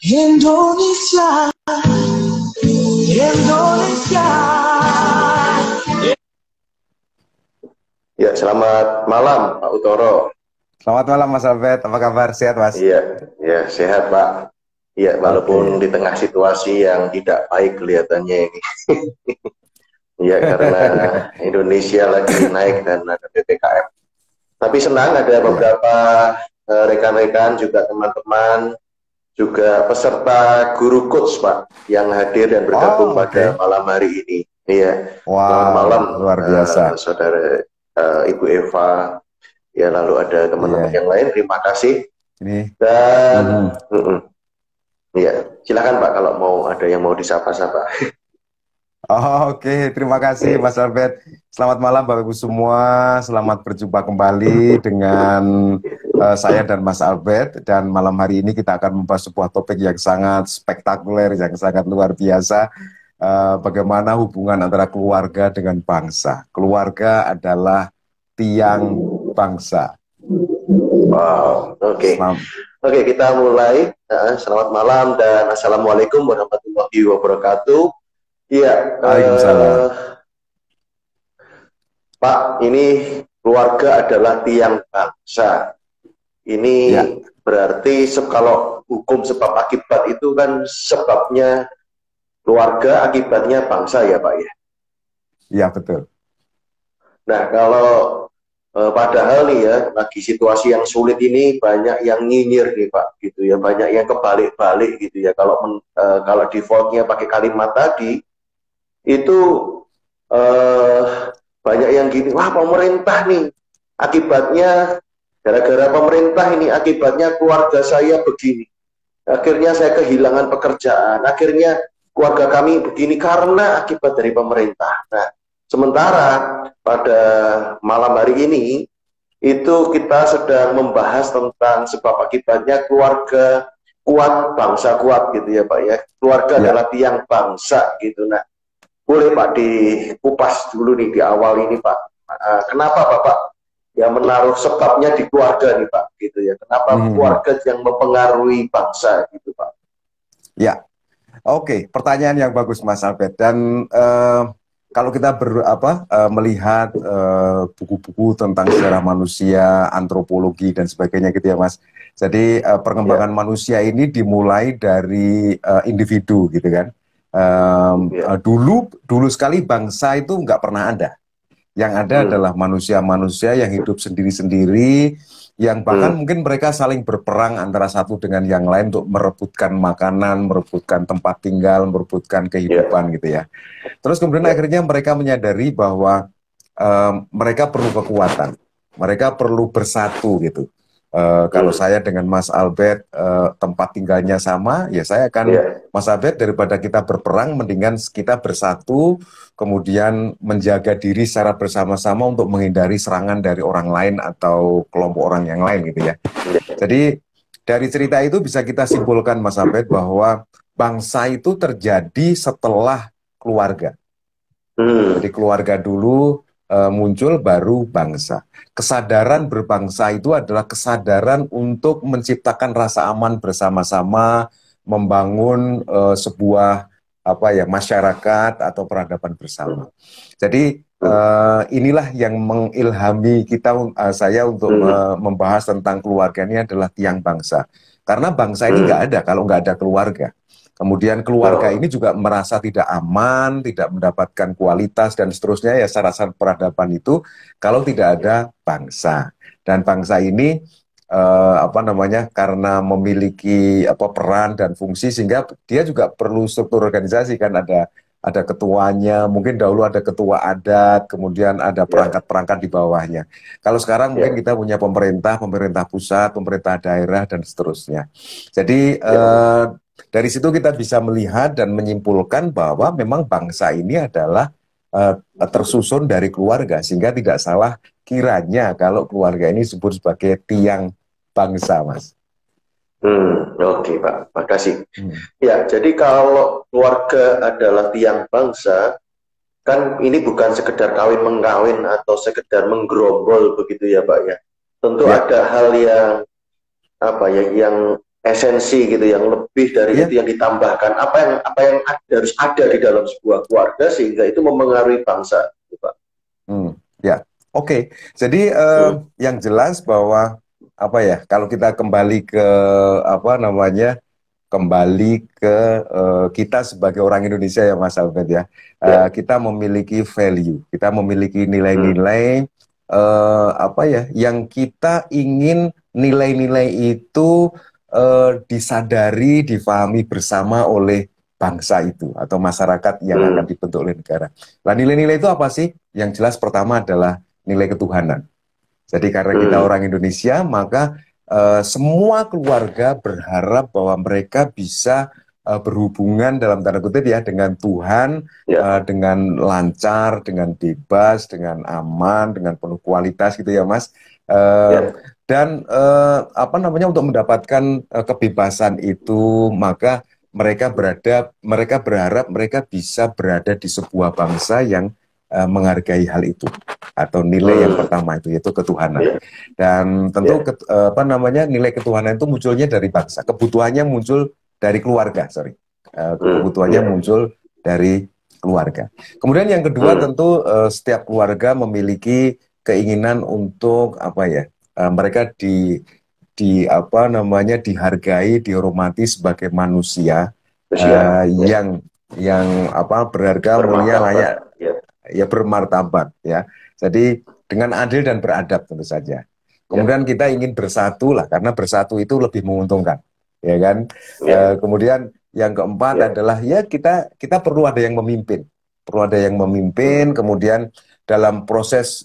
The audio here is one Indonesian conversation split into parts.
Indonesia, Indonesia. Ya, selamat malam Pak Utoro. Selamat malam Mas Albert, apa kabar? Sehat Mas? Iya, ya sehat Pak. Iya, walaupun Oke. di tengah situasi yang tidak baik kelihatannya ini. Iya, karena Indonesia lagi naik dan ada PPKM. Tapi senang ada Iya. beberapa rekan-rekan juga teman-teman juga peserta guru coach Pak yang hadir dan bergabung Oh, pada oke. malam hari ini. Iya, selamat malam Wow, luar biasa. saudara Ibu Eva. Ya, lalu ada teman-teman Iya, yang lain. Terima kasih. ini. Dan Mhm. ya, silakan Pak kalau mau ada yang mau disapa-sapa. Oh, oke, terima kasih Ya, Mas Albert. Selamat malam Bapak Ibu semua. Selamat berjumpa kembali dengan saya dan Mas Albert. Dan malam hari ini kita akan membahas sebuah topik yang sangat spektakuler, yang sangat luar biasa. Bagaimana hubungan antara keluarga dengan bangsa. Keluarga adalah tiang bangsa. wow, oke. Selam- Oke, kita mulai. Selamat malam dan Assalamualaikum warahmatullahi wabarakatuh. Iya, Waalaikumsalam. Pak, ini keluarga adalah tiang bangsa. Ini Ya, berarti kalau hukum sebab akibat itu kan sebabnya keluarga, akibatnya bangsa ya Pak ya. ya betul. Nah, kalau padahal nih ya, lagi situasi yang sulit ini banyak yang nyinyir nih Pak, gitu ya, banyak yang kebalik-balik gitu ya. Kalau defaultnya pakai kalimat tadi, itu eh, banyak yang gini, wah pemerintah nih, akibatnya gara-gara pemerintah ini, akibatnya keluarga saya begini. Akhirnya saya kehilangan pekerjaan, akhirnya keluarga kami begini karena akibat dari pemerintah. Nah, sementara pada malam hari ini itu kita sedang membahas tentang sebab akibatnya keluarga kuat, bangsa kuat gitu ya Pak ya. Keluarga Ya, adalah tiang bangsa gitu. Nah, boleh Pak dikupas dulu nih di awal ini Pak. Kenapa Bapak yang menaruh sebabnya di keluarga nih Pak gitu ya. Kenapa mhm. keluarga yang mempengaruhi bangsa gitu Pak. Ya, oke. Pertanyaan yang bagus Mas Albert. Dan kalau kita melihat buku-buku tentang sejarah manusia, antropologi dan sebagainya gitu ya Mas. Jadi Ya, perkembangan manusia ini dimulai dari individu gitu kan. ya. Dulu sekali bangsa itu nggak pernah ada. Yang ada Hmm, adalah manusia-manusia yang hidup sendiri-sendiri, yang bahkan hmm, mungkin mereka saling berperang antara satu dengan yang lain untuk merebutkan makanan, merebutkan tempat tinggal, merebutkan ya, kehidupan gitu ya. Terus kemudian ya. akhirnya mereka menyadari bahwa mereka perlu kekuatan, mereka perlu bersatu gitu. Kalau Hmm, saya dengan Mas Albert tempat tinggalnya sama, ya saya akan ya, Mas Albert daripada kita berperang, mendingan kita bersatu, kemudian menjaga diri secara bersama-sama untuk menghindari serangan dari orang lain atau kelompok orang yang lain gitu ya. ya. Jadi dari cerita itu bisa kita simpulkan Mas Albert bahwa bangsa itu terjadi setelah keluarga. Jadi Hmm, keluarga dulu muncul baru bangsa. Kesadaran berbangsa itu adalah kesadaran untuk menciptakan rasa aman bersama-sama, membangun sebuah masyarakat atau peradaban bersama. Jadi hmm, inilah yang mengilhami kita saya untuk hmm, membahas tentang keluarga ini adalah tiang bangsa. Karena bangsa ini nggak hmm. ada kalau nggak ada keluarga. Kemudian keluarga ini Oh, juga merasa tidak aman, tidak mendapatkan kualitas dan seterusnya ya syarat-syarat peradaban itu kalau tidak ya, ada bangsa. Dan bangsa ini karena memiliki peran dan fungsi sehingga dia juga perlu struktur organisasi kan ada ketuanya, mungkin dahulu ada ketua adat, kemudian ada ya, perangkat-perangkat di bawahnya. Kalau sekarang mungkin ya, kita punya pemerintah, pemerintah pusat, pemerintah daerah dan seterusnya. Jadi ya. dari situ kita bisa melihat dan menyimpulkan bahwa memang bangsa ini adalah tersusun dari keluarga, sehingga tidak salah kiranya kalau keluarga ini disebut sebagai tiang bangsa, Mas. Oke Pak, makasih. Hmm. Ya, jadi kalau keluarga adalah tiang bangsa, kan ini bukan sekedar kawin mengkawin atau sekedar menggerombol begitu ya Pak ya. Tentu Ya, ada hal yang apa ya, yang esensi gitu yang lebih dari Iya. itu yang ditambahkan apa yang harus ada di dalam sebuah keluarga sehingga itu memengaruhi bangsa gitu, Pak. Ya, oke. Jadi Hmm. yang jelas bahwa apa ya, kalau kita kembali ke apa namanya, kembali ke kita sebagai orang Indonesia ya Mas Albert ya, Ya. kita memiliki value, kita memiliki Hmm. nilai-nilai apa ya, yang kita ingin nilai-nilai itu disadari, difahami bersama oleh bangsa itu atau masyarakat yang akan Hmm. dibentuk oleh negara. Nah, nilai-nilai itu apa sih? Yang jelas pertama adalah nilai ketuhanan. Jadi karena kita Hmm. orang Indonesia, maka semua keluarga berharap bahwa mereka bisa berhubungan dalam tanda kutip ya dengan Tuhan, Ya. dengan lancar, dengan bebas, dengan aman, dengan penuh kualitas gitu ya Mas. Eh, Ya. dan apa namanya, untuk mendapatkan kebebasan itu, maka mereka berharap mereka bisa berada di sebuah bangsa yang menghargai hal itu, atau nilai yang Hmm. pertama itu yaitu ketuhanan. Ya. Dan tentu Ya. apa namanya, nilai ketuhanan itu munculnya dari bangsa, kebutuhannya muncul dari keluarga, sorry. Hmm. Kebutuhannya Ya. muncul dari keluarga. Kemudian yang kedua, Hmm. tentu setiap keluarga memiliki keinginan untuk apa ya, mereka di apa namanya, dihargai, dihormati sebagai manusia Usia. Ya. yang apa, berharga, mulia, Bermartabat. layak, Ya. ya bermartabat ya. Jadi dengan adil dan beradab tentu saja. Ya. Kemudian kita ingin bersatu lah, karena bersatu itu lebih menguntungkan, ya kan. Ya. Kemudian yang keempat Ya. adalah ya kita perlu ada yang memimpin, perlu ada yang Hmm. memimpin. Kemudian dalam proses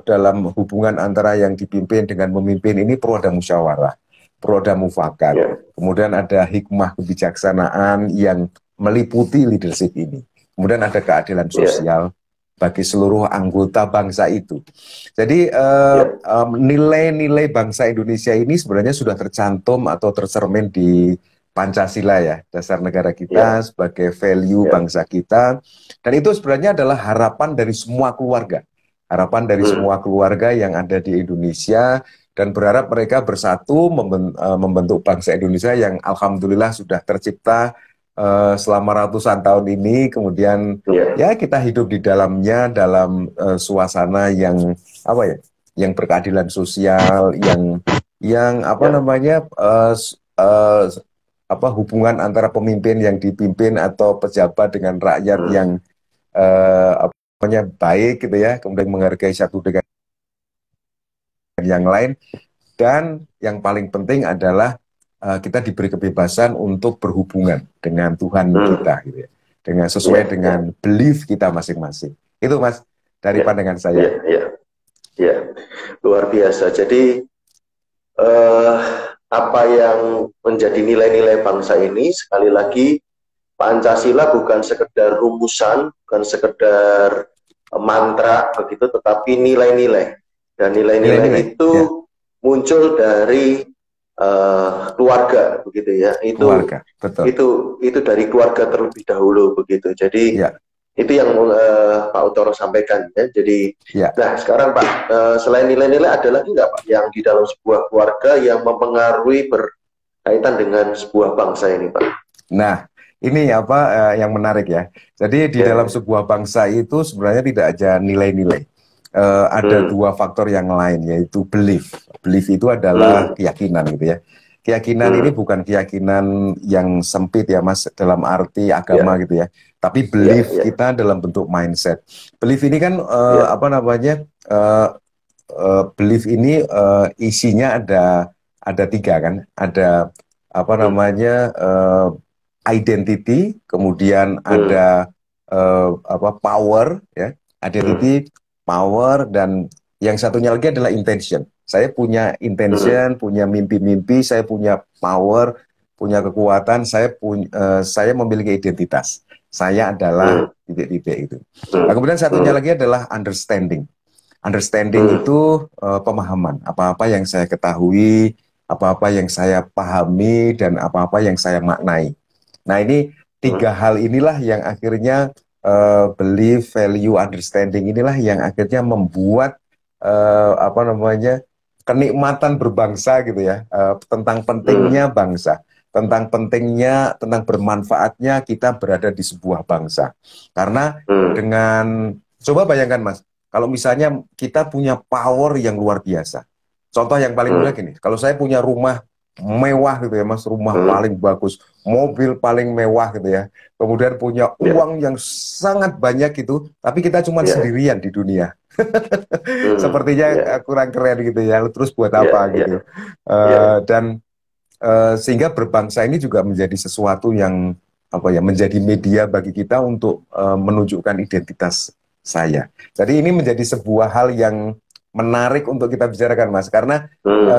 dalam hubungan antara yang dipimpin dengan memimpin ini perlu ada musyawarah, perlu ada mufakat. Ya. Kemudian ada hikmah kebijaksanaan yang meliputi leadership ini. Kemudian ada keadilan Ya. sosial bagi seluruh anggota bangsa itu. Jadi Ya. nilai-nilai bangsa Indonesia ini sebenarnya sudah tercantum atau tercermin di Pancasila ya, dasar negara kita Ya. sebagai value Ya. bangsa kita. Dan itu sebenarnya adalah harapan dari semua keluarga. Harapan dari Hmm. semua keluarga yang ada di Indonesia, dan berharap mereka bersatu membentuk bangsa Indonesia yang alhamdulillah sudah tercipta selama ratusan tahun ini. Kemudian Ya. ya kita hidup di dalamnya dalam suasana yang apa ya, yang berkeadilan sosial, yang apa Ya. namanya, apa, hubungan antara pemimpin yang dipimpin atau pejabat dengan rakyat Hmm. yang apa namanya, baik gitu ya, kemudian menghargai satu dengan yang lain. Dan yang paling penting adalah kita diberi kebebasan untuk berhubungan dengan Tuhan Hmm. kita gitu ya, dengan sesuai Ya. Ya. dengan belief kita masing-masing. Itu Mas, dari Ya. pandangan saya. Ya. Ya. Ya. Luar biasa. Jadi eh, apa yang menjadi nilai-nilai bangsa ini, sekali lagi Pancasila bukan sekedar rumusan, bukan sekedar mantra begitu, tetapi nilai-nilai. Dan nilai-nilai Nilai-nilai ya, itu muncul dari keluarga begitu ya. Itu keluarga, betul. itu dari keluarga terlebih dahulu begitu. Jadi Ya, itu yang Pak Utoro sampaikan ya. Jadi, ya. nah sekarang Pak, selain nilai-nilai ada lagi nggak Pak yang di dalam sebuah keluarga yang mempengaruhi berkaitan dengan sebuah bangsa ini Pak? Nah, ini apa yang menarik ya. Jadi di dalam Ya. sebuah bangsa itu sebenarnya tidak aja nilai-nilai. Ada Hmm. dua faktor yang lain, yaitu belief. Belief itu adalah Hmm. keyakinan gitu ya. Keyakinan ini Hmm. bukan keyakinan yang sempit ya Mas, dalam arti agama Ya. gitu ya. Tapi Ya. belief Ya. kita dalam bentuk mindset. Belief ini kan Ya. apa namanya? Belief ini isinya ada tiga kan. Ada apa Hmm. namanya? Identity, kemudian Hmm. ada apa, power ya, Hmm. identity, power, dan yang satunya lagi adalah intention. Saya punya Hmm. intention, punya mimpi-mimpi, saya punya power, punya kekuatan, saya memiliki identitas. Saya adalah Hmm. titik-titik itu. Nah, Hmm. kemudian satunya Hmm. lagi adalah understanding. Understanding Hmm. itu pemahaman, apa-apa yang saya ketahui, apa-apa yang saya pahami, dan apa-apa yang saya maknai. Nah, ini Hmm. tiga hal inilah yang akhirnya belief, value, understanding inilah yang akhirnya membuat apa namanya, kenikmatan berbangsa gitu ya, tentang pentingnya bangsa, tentang pentingnya, tentang bermanfaatnya kita berada di sebuah bangsa. Karena dengan, coba bayangkan Mas, kalau misalnya kita punya power yang luar biasa. Contoh yang paling mudah gini, kalau saya punya rumah mewah gitu ya Mas, rumah paling bagus, mobil paling mewah gitu ya, kemudian punya uang yang sangat banyak gitu, tapi kita cuma sendirian di dunia. Sepertinya kurang keren gitu ya, terus buat apa gitu. Dan sehingga berbangsa ini juga menjadi sesuatu yang apa ya, menjadi media bagi kita untuk menunjukkan identitas saya. Jadi ini menjadi sebuah hal yang menarik untuk kita bicarakan Mas, karena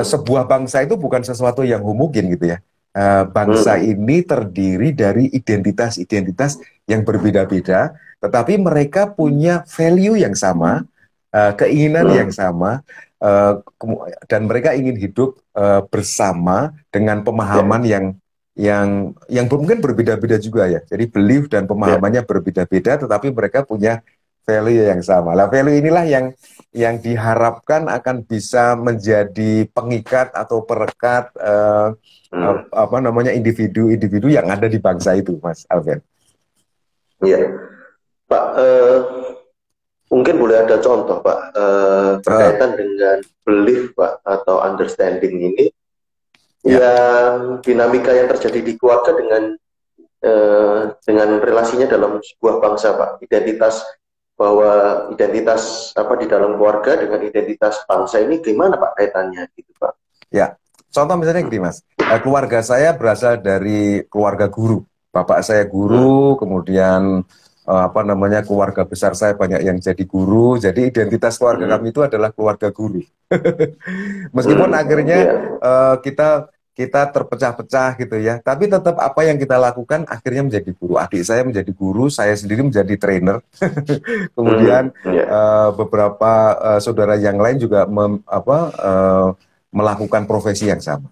sebuah bangsa itu bukan sesuatu yang homogen gitu ya. Bangsa ini terdiri dari identitas-identitas yang berbeda-beda, tetapi mereka punya value yang sama, keinginan yang sama, dan mereka ingin hidup bersama dengan pemahaman yang mungkin berbeda-beda juga ya. Jadi belief dan pemahamannya berbeda-beda, tetapi mereka punya value yang sama. Lah value inilah yang diharapkan akan bisa menjadi pengikat atau perekat apa namanya, individu-individu yang ada di bangsa itu, Mas Alvin. Iya, Pak. Mungkin boleh ada contoh, Pak, berkaitan dengan belief, Pak, atau understanding ini, yang dinamika yang terjadi di keluarga dengan relasinya dalam sebuah bangsa, Pak. Identitas apa di dalam keluarga dengan identitas bangsa ini gimana, Pak, kaitannya gitu, Pak? Ya, contoh misalnya gini, Mas. Keluarga saya berasal dari keluarga guru. Bapak saya guru, kemudian apa namanya, keluarga besar saya banyak yang jadi guru. Jadi identitas keluarga kami itu adalah keluarga guru. Meskipun akhirnya kita terpecah-pecah gitu ya, tapi tetap apa yang kita lakukan akhirnya menjadi guru. Adik saya menjadi guru, saya sendiri menjadi trainer. Kemudian beberapa saudara yang lain juga melakukan profesi yang sama.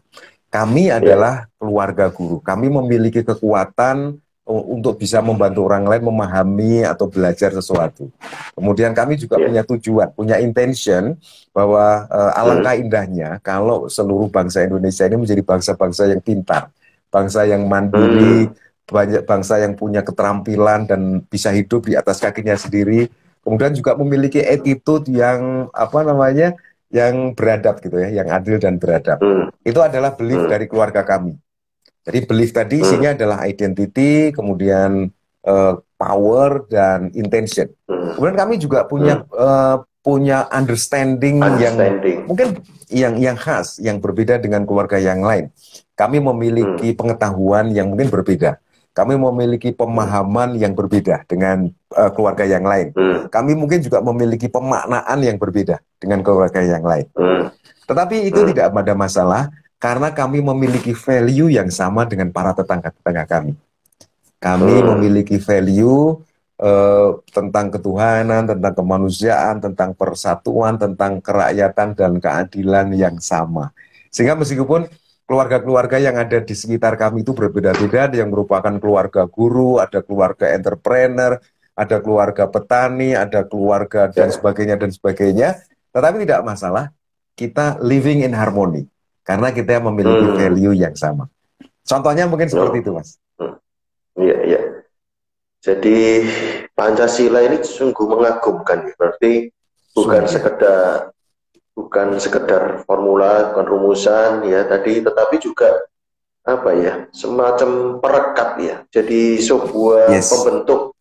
Kami adalah keluarga guru. Kami memiliki kekuatan untuk bisa membantu orang lain memahami atau belajar sesuatu. Kemudian kami juga punya tujuan, punya intention bahwa alangkah indahnya kalau seluruh bangsa Indonesia ini menjadi bangsa-bangsa yang pintar, bangsa yang mandiri, banyak bangsa yang punya keterampilan dan bisa hidup di atas kakinya sendiri. Kemudian juga memiliki attitude yang apa namanya, yang beradab gitu ya, yang adil dan beradab. Itu adalah belief dari keluarga kami. Jadi belief tadi isinya adalah identity, kemudian power dan intention. Kemudian kami juga punya understanding yang mungkin yang khas, yang berbeda dengan keluarga yang lain. Kami memiliki pengetahuan yang mungkin berbeda. Kami memiliki pemahaman yang berbeda dengan keluarga yang lain. Kami mungkin juga memiliki pemaknaan yang berbeda dengan keluarga yang lain. Tetapi itu tidak ada masalah, karena kami memiliki value yang sama dengan para tetangga-tetangga kami. Kami memiliki value tentang ketuhanan, tentang kemanusiaan, tentang persatuan, tentang kerakyatan dan keadilan yang sama. Sehingga meskipun keluarga-keluarga yang ada di sekitar kami itu berbeda-beda, ada yang merupakan keluarga guru, ada keluarga entrepreneur, ada keluarga petani, ada keluarga dan sebagainya, tetapi tidak masalah, kita living in harmony, karena kita memiliki value yang sama. Contohnya mungkin seperti itu, Mas. Iya, iya. Jadi Pancasila ini sungguh mengagumkan, berarti bukan sekedar formula, bukan rumusan ya tadi, tetapi juga apa ya, semacam perekat ya. Jadi sebuah pembentuk.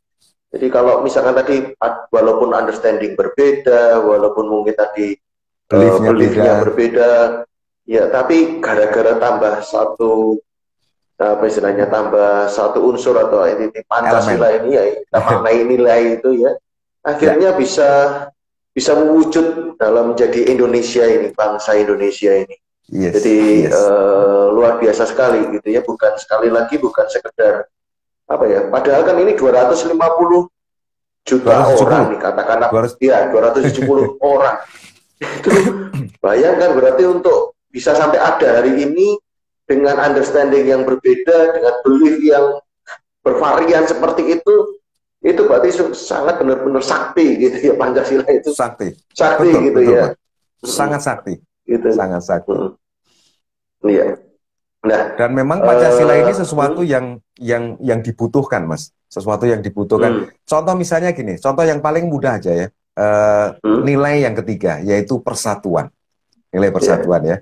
Jadi kalau misalkan tadi walaupun understanding berbeda, walaupun mungkin tadi beliefnya berbeda, ya tapi gara-gara tambah satu apa istilahnya, tambah satu unsur atau entiti Pancasila ini ya, kita maknai nilai itu ya, akhirnya bisa mewujud dalam menjadi Indonesia ini, bangsa Indonesia ini. Jadi luar biasa sekali gitu ya, bukan sekedar apa ya, padahal kan ini 250 juta orang nih, katakanlah ya 270 orang. Itu bayangkan, berarti untuk bisa sampai ada hari ini dengan understanding yang berbeda, dengan belief yang bervarian seperti itu berarti sangat benar-benar sakti gitu ya, Pancasila itu. Sakti betul, gitu betul, ya. Sangat sakti. gitu. sangat sakti. Iya. Nah, Dan memang Pancasila ini hmm, sesuatu yang dibutuhkan, Mas. Sesuatu yang dibutuhkan. hmm, Contoh misalnya gini, contoh yang paling mudah aja ya. hmm, Nilai yang ketiga, yaitu persatuan. Nilai ya, persatuan ya.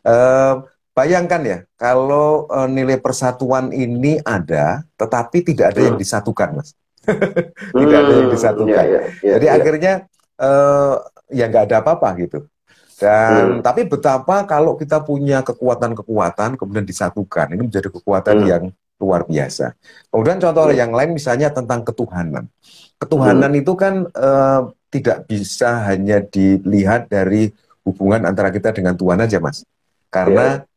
Eh, Bayangkan ya, kalau nilai persatuan ini ada, tetapi tidak ada yang hmm, disatukan, Mas. Tidak ada yang ya, disatukan. ya, ya, Jadi ya, akhirnya eh, ya nggak ada apa-apa gitu. Dan hmm, tapi betapa kalau kita punya kekuatan-kekuatan kemudian disatukan, ini menjadi kekuatan hmm, yang luar biasa. Kemudian contoh ya, yang lain misalnya tentang ketuhanan. Ketuhanan hmm, itu kan tidak bisa hanya dilihat dari hubungan antara kita dengan Tuhan aja, Mas. Karena ya,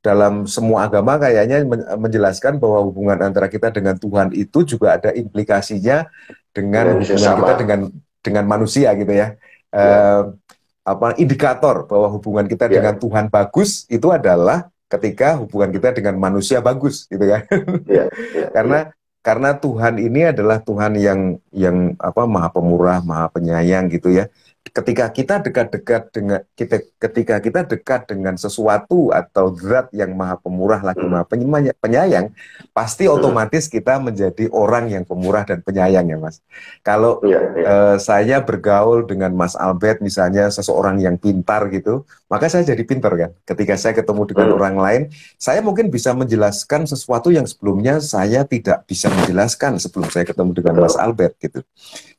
dalam semua agama kayaknya menjelaskan bahwa hubungan antara kita dengan Tuhan itu juga ada implikasinya dengan dengan hubungan kita sesama, dengan manusia gitu ya. ya, Eh, Indikator bahwa hubungan kita dengan ya, Tuhan bagus itu adalah ketika hubungan kita dengan manusia bagus gitu kan. ya, ya, ya, karena Tuhan ini adalah Tuhan yang maha pemurah, maha penyayang gitu ya. Ketika kita dekat dengan sesuatu atau zat yang maha pemurah lagi hmm, maha penyayang, pasti hmm, otomatis kita menjadi orang yang pemurah dan penyayang ya, Mas. Kalau ya, ya, saya bergaul dengan Mas Albert misalnya seseorang yang pintar gitu, maka saya jadi pintar kan. Ketika saya ketemu dengan hmm, orang lain, saya mungkin bisa menjelaskan sesuatu yang sebelumnya saya tidak bisa menjelaskan sebelum saya ketemu dengan Mas betul, Albert gitu.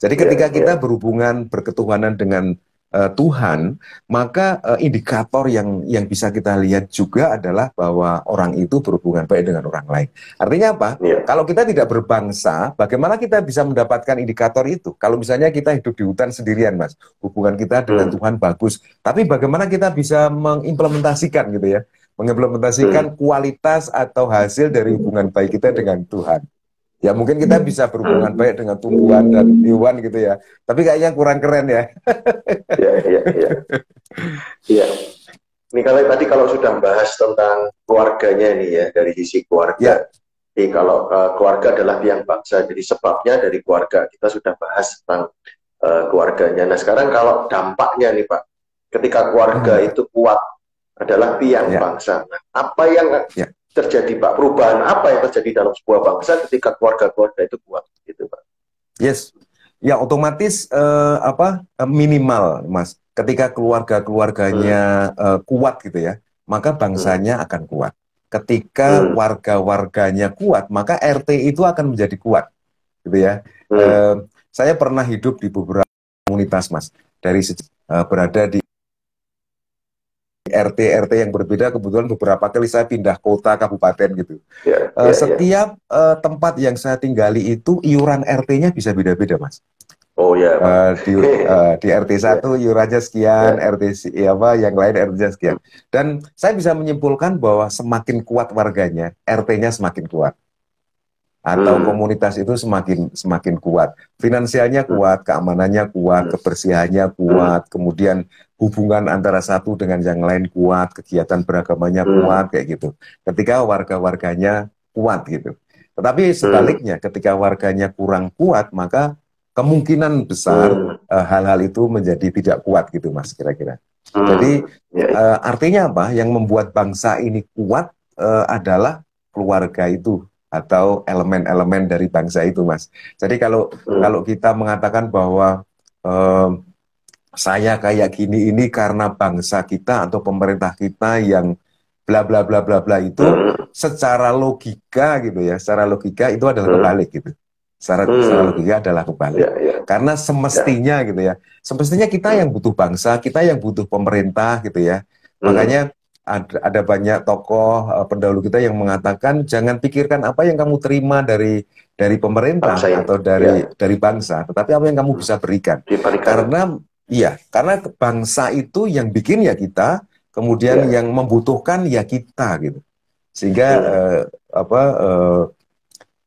Jadi ya, ketika kita ya, berhubungan berketuhanan dengan Tuhan, maka indikator yang bisa kita lihat juga adalah bahwa orang itu berhubungan baik dengan orang lain. Artinya apa? ya, Kalau kita tidak berbangsa, bagaimana kita bisa mendapatkan indikator itu? Kalau misalnya kita hidup di hutan sendirian, Mas, hubungan kita dengan hmm, Tuhan bagus, tapi bagaimana kita bisa mengimplementasikan gitu ya? Mengimplementasikan hmm, kualitas atau hasil dari hubungan baik kita dengan Tuhan. Ya mungkin kita bisa berhubungan hmm, baik dengan tumbuhan dan hewan gitu ya. Tapi kayaknya kurang keren ya. ya, ya, ya, ya. Ini kalau sudah bahas tentang keluarganya ini ya, dari sisi keluarga. Ya, Jadi kalau keluarga adalah tiang bangsa, jadi sebabnya dari keluarga. Kita sudah bahas tentang keluarganya. Nah sekarang kalau dampaknya nih Pak, ketika keluarga hmm, itu kuat adalah tiang ya, bangsa. Nah, apa yang ya, terjadi Pak? Perubahan apa yang terjadi dalam sebuah bangsa ketika keluarga-keluarga itu kuat? Gitu Pak. yes, ya otomatis minimal, Mas. Ketika Hmm, keluarga-keluarganya kuat gitu ya, maka hmm, bangsanya akan kuat. Ketika hmm, warga-warganya kuat, maka RT itu akan menjadi kuat, gitu ya. hmm, Eh, saya pernah hidup di beberapa komunitas, Mas. Dari sejak berada di RT-RT yang berbeda, kebetulan beberapa kali saya pindah kota, kabupaten gitu. ya, ya, ya. Setiap tempat yang saya tinggali itu iuran RT-nya bisa beda-beda, Mas. Oh ya Pak. Di RT Ya, 1 iurannya sekian, ya. yang lain RT-nya sekian. Hmm, Dan saya bisa menyimpulkan bahwa semakin kuat warganya, RT-nya semakin kuat atau hmm, komunitas itu semakin semakin kuat. Finansialnya hmm, kuat, keamanannya kuat, hmm, kebersihannya hmm, kuat, kemudian hubungan antara satu dengan yang lain kuat, kegiatan beragamanya hmm, kuat kayak gitu. Ketika warga-warganya kuat gitu. Tetapi hmm, sebaliknya ketika warganya kurang kuat, maka kemungkinan besar hmm, hal-hal itu menjadi tidak kuat gitu, Mas, kira-kira. Jadi hmm, ya, artinya apa? Yang membuat bangsa ini kuat adalah keluarga itu atau elemen-elemen dari bangsa itu, Mas. Jadi kalau hmm, kalau kita mengatakan bahwa eh, saya kayak gini ini karena bangsa kita atau pemerintah kita yang bla bla bla bla bla itu hmm, secara logika gitu ya, secara logika itu adalah hmm, kebalik gitu. Secara hmm, logika adalah kebalik. ya, ya, Karena ya, semestinya gitu ya, semestinya kita hmm, yang butuh bangsa, kita yang butuh pemerintah gitu ya. hmm, Makanya ada banyak tokoh pendahulu kita yang mengatakan jangan pikirkan apa yang kamu terima dari bangsa pemerintah ini, atau ya, dari bangsa, tetapi apa yang kamu hmm, bisa berikan. dibalikan, Karena iya, karena bangsa itu yang bikin ya kita, kemudian ya, yang membutuhkan ya kita gitu. Sehingga hmm, apa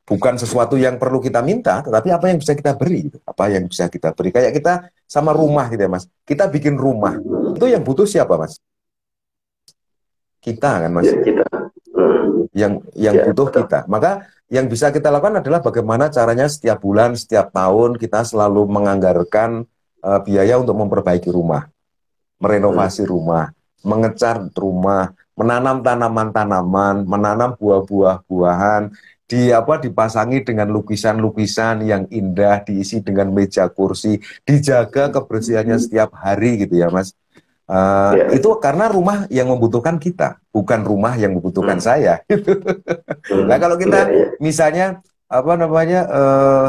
bukan sesuatu yang perlu kita minta, tetapi apa yang bisa kita beri gitu. Apa yang bisa kita beri. Kayak kita sama rumah gitu ya, Mas. Kita bikin rumah. Itu yang butuh siapa, Mas? Kita kan, ya Mas. kita, hmm, Yang ya, butuh betul, kita. Maka yang bisa kita lakukan adalah bagaimana caranya setiap bulan, setiap tahun kita selalu menganggarkan biaya untuk memperbaiki rumah. merenovasi rumah, mengecat rumah, menanam tanaman-tanaman, menanam buah-buahan, dipasangi dengan lukisan-lukisan yang indah, diisi dengan meja kursi, dijaga kebersihannya setiap hari gitu ya Mas. Itu Ya. karena rumah yang membutuhkan kita, bukan rumah yang membutuhkan Hmm. saya. Nah, kalau Ya, kita ya. misalnya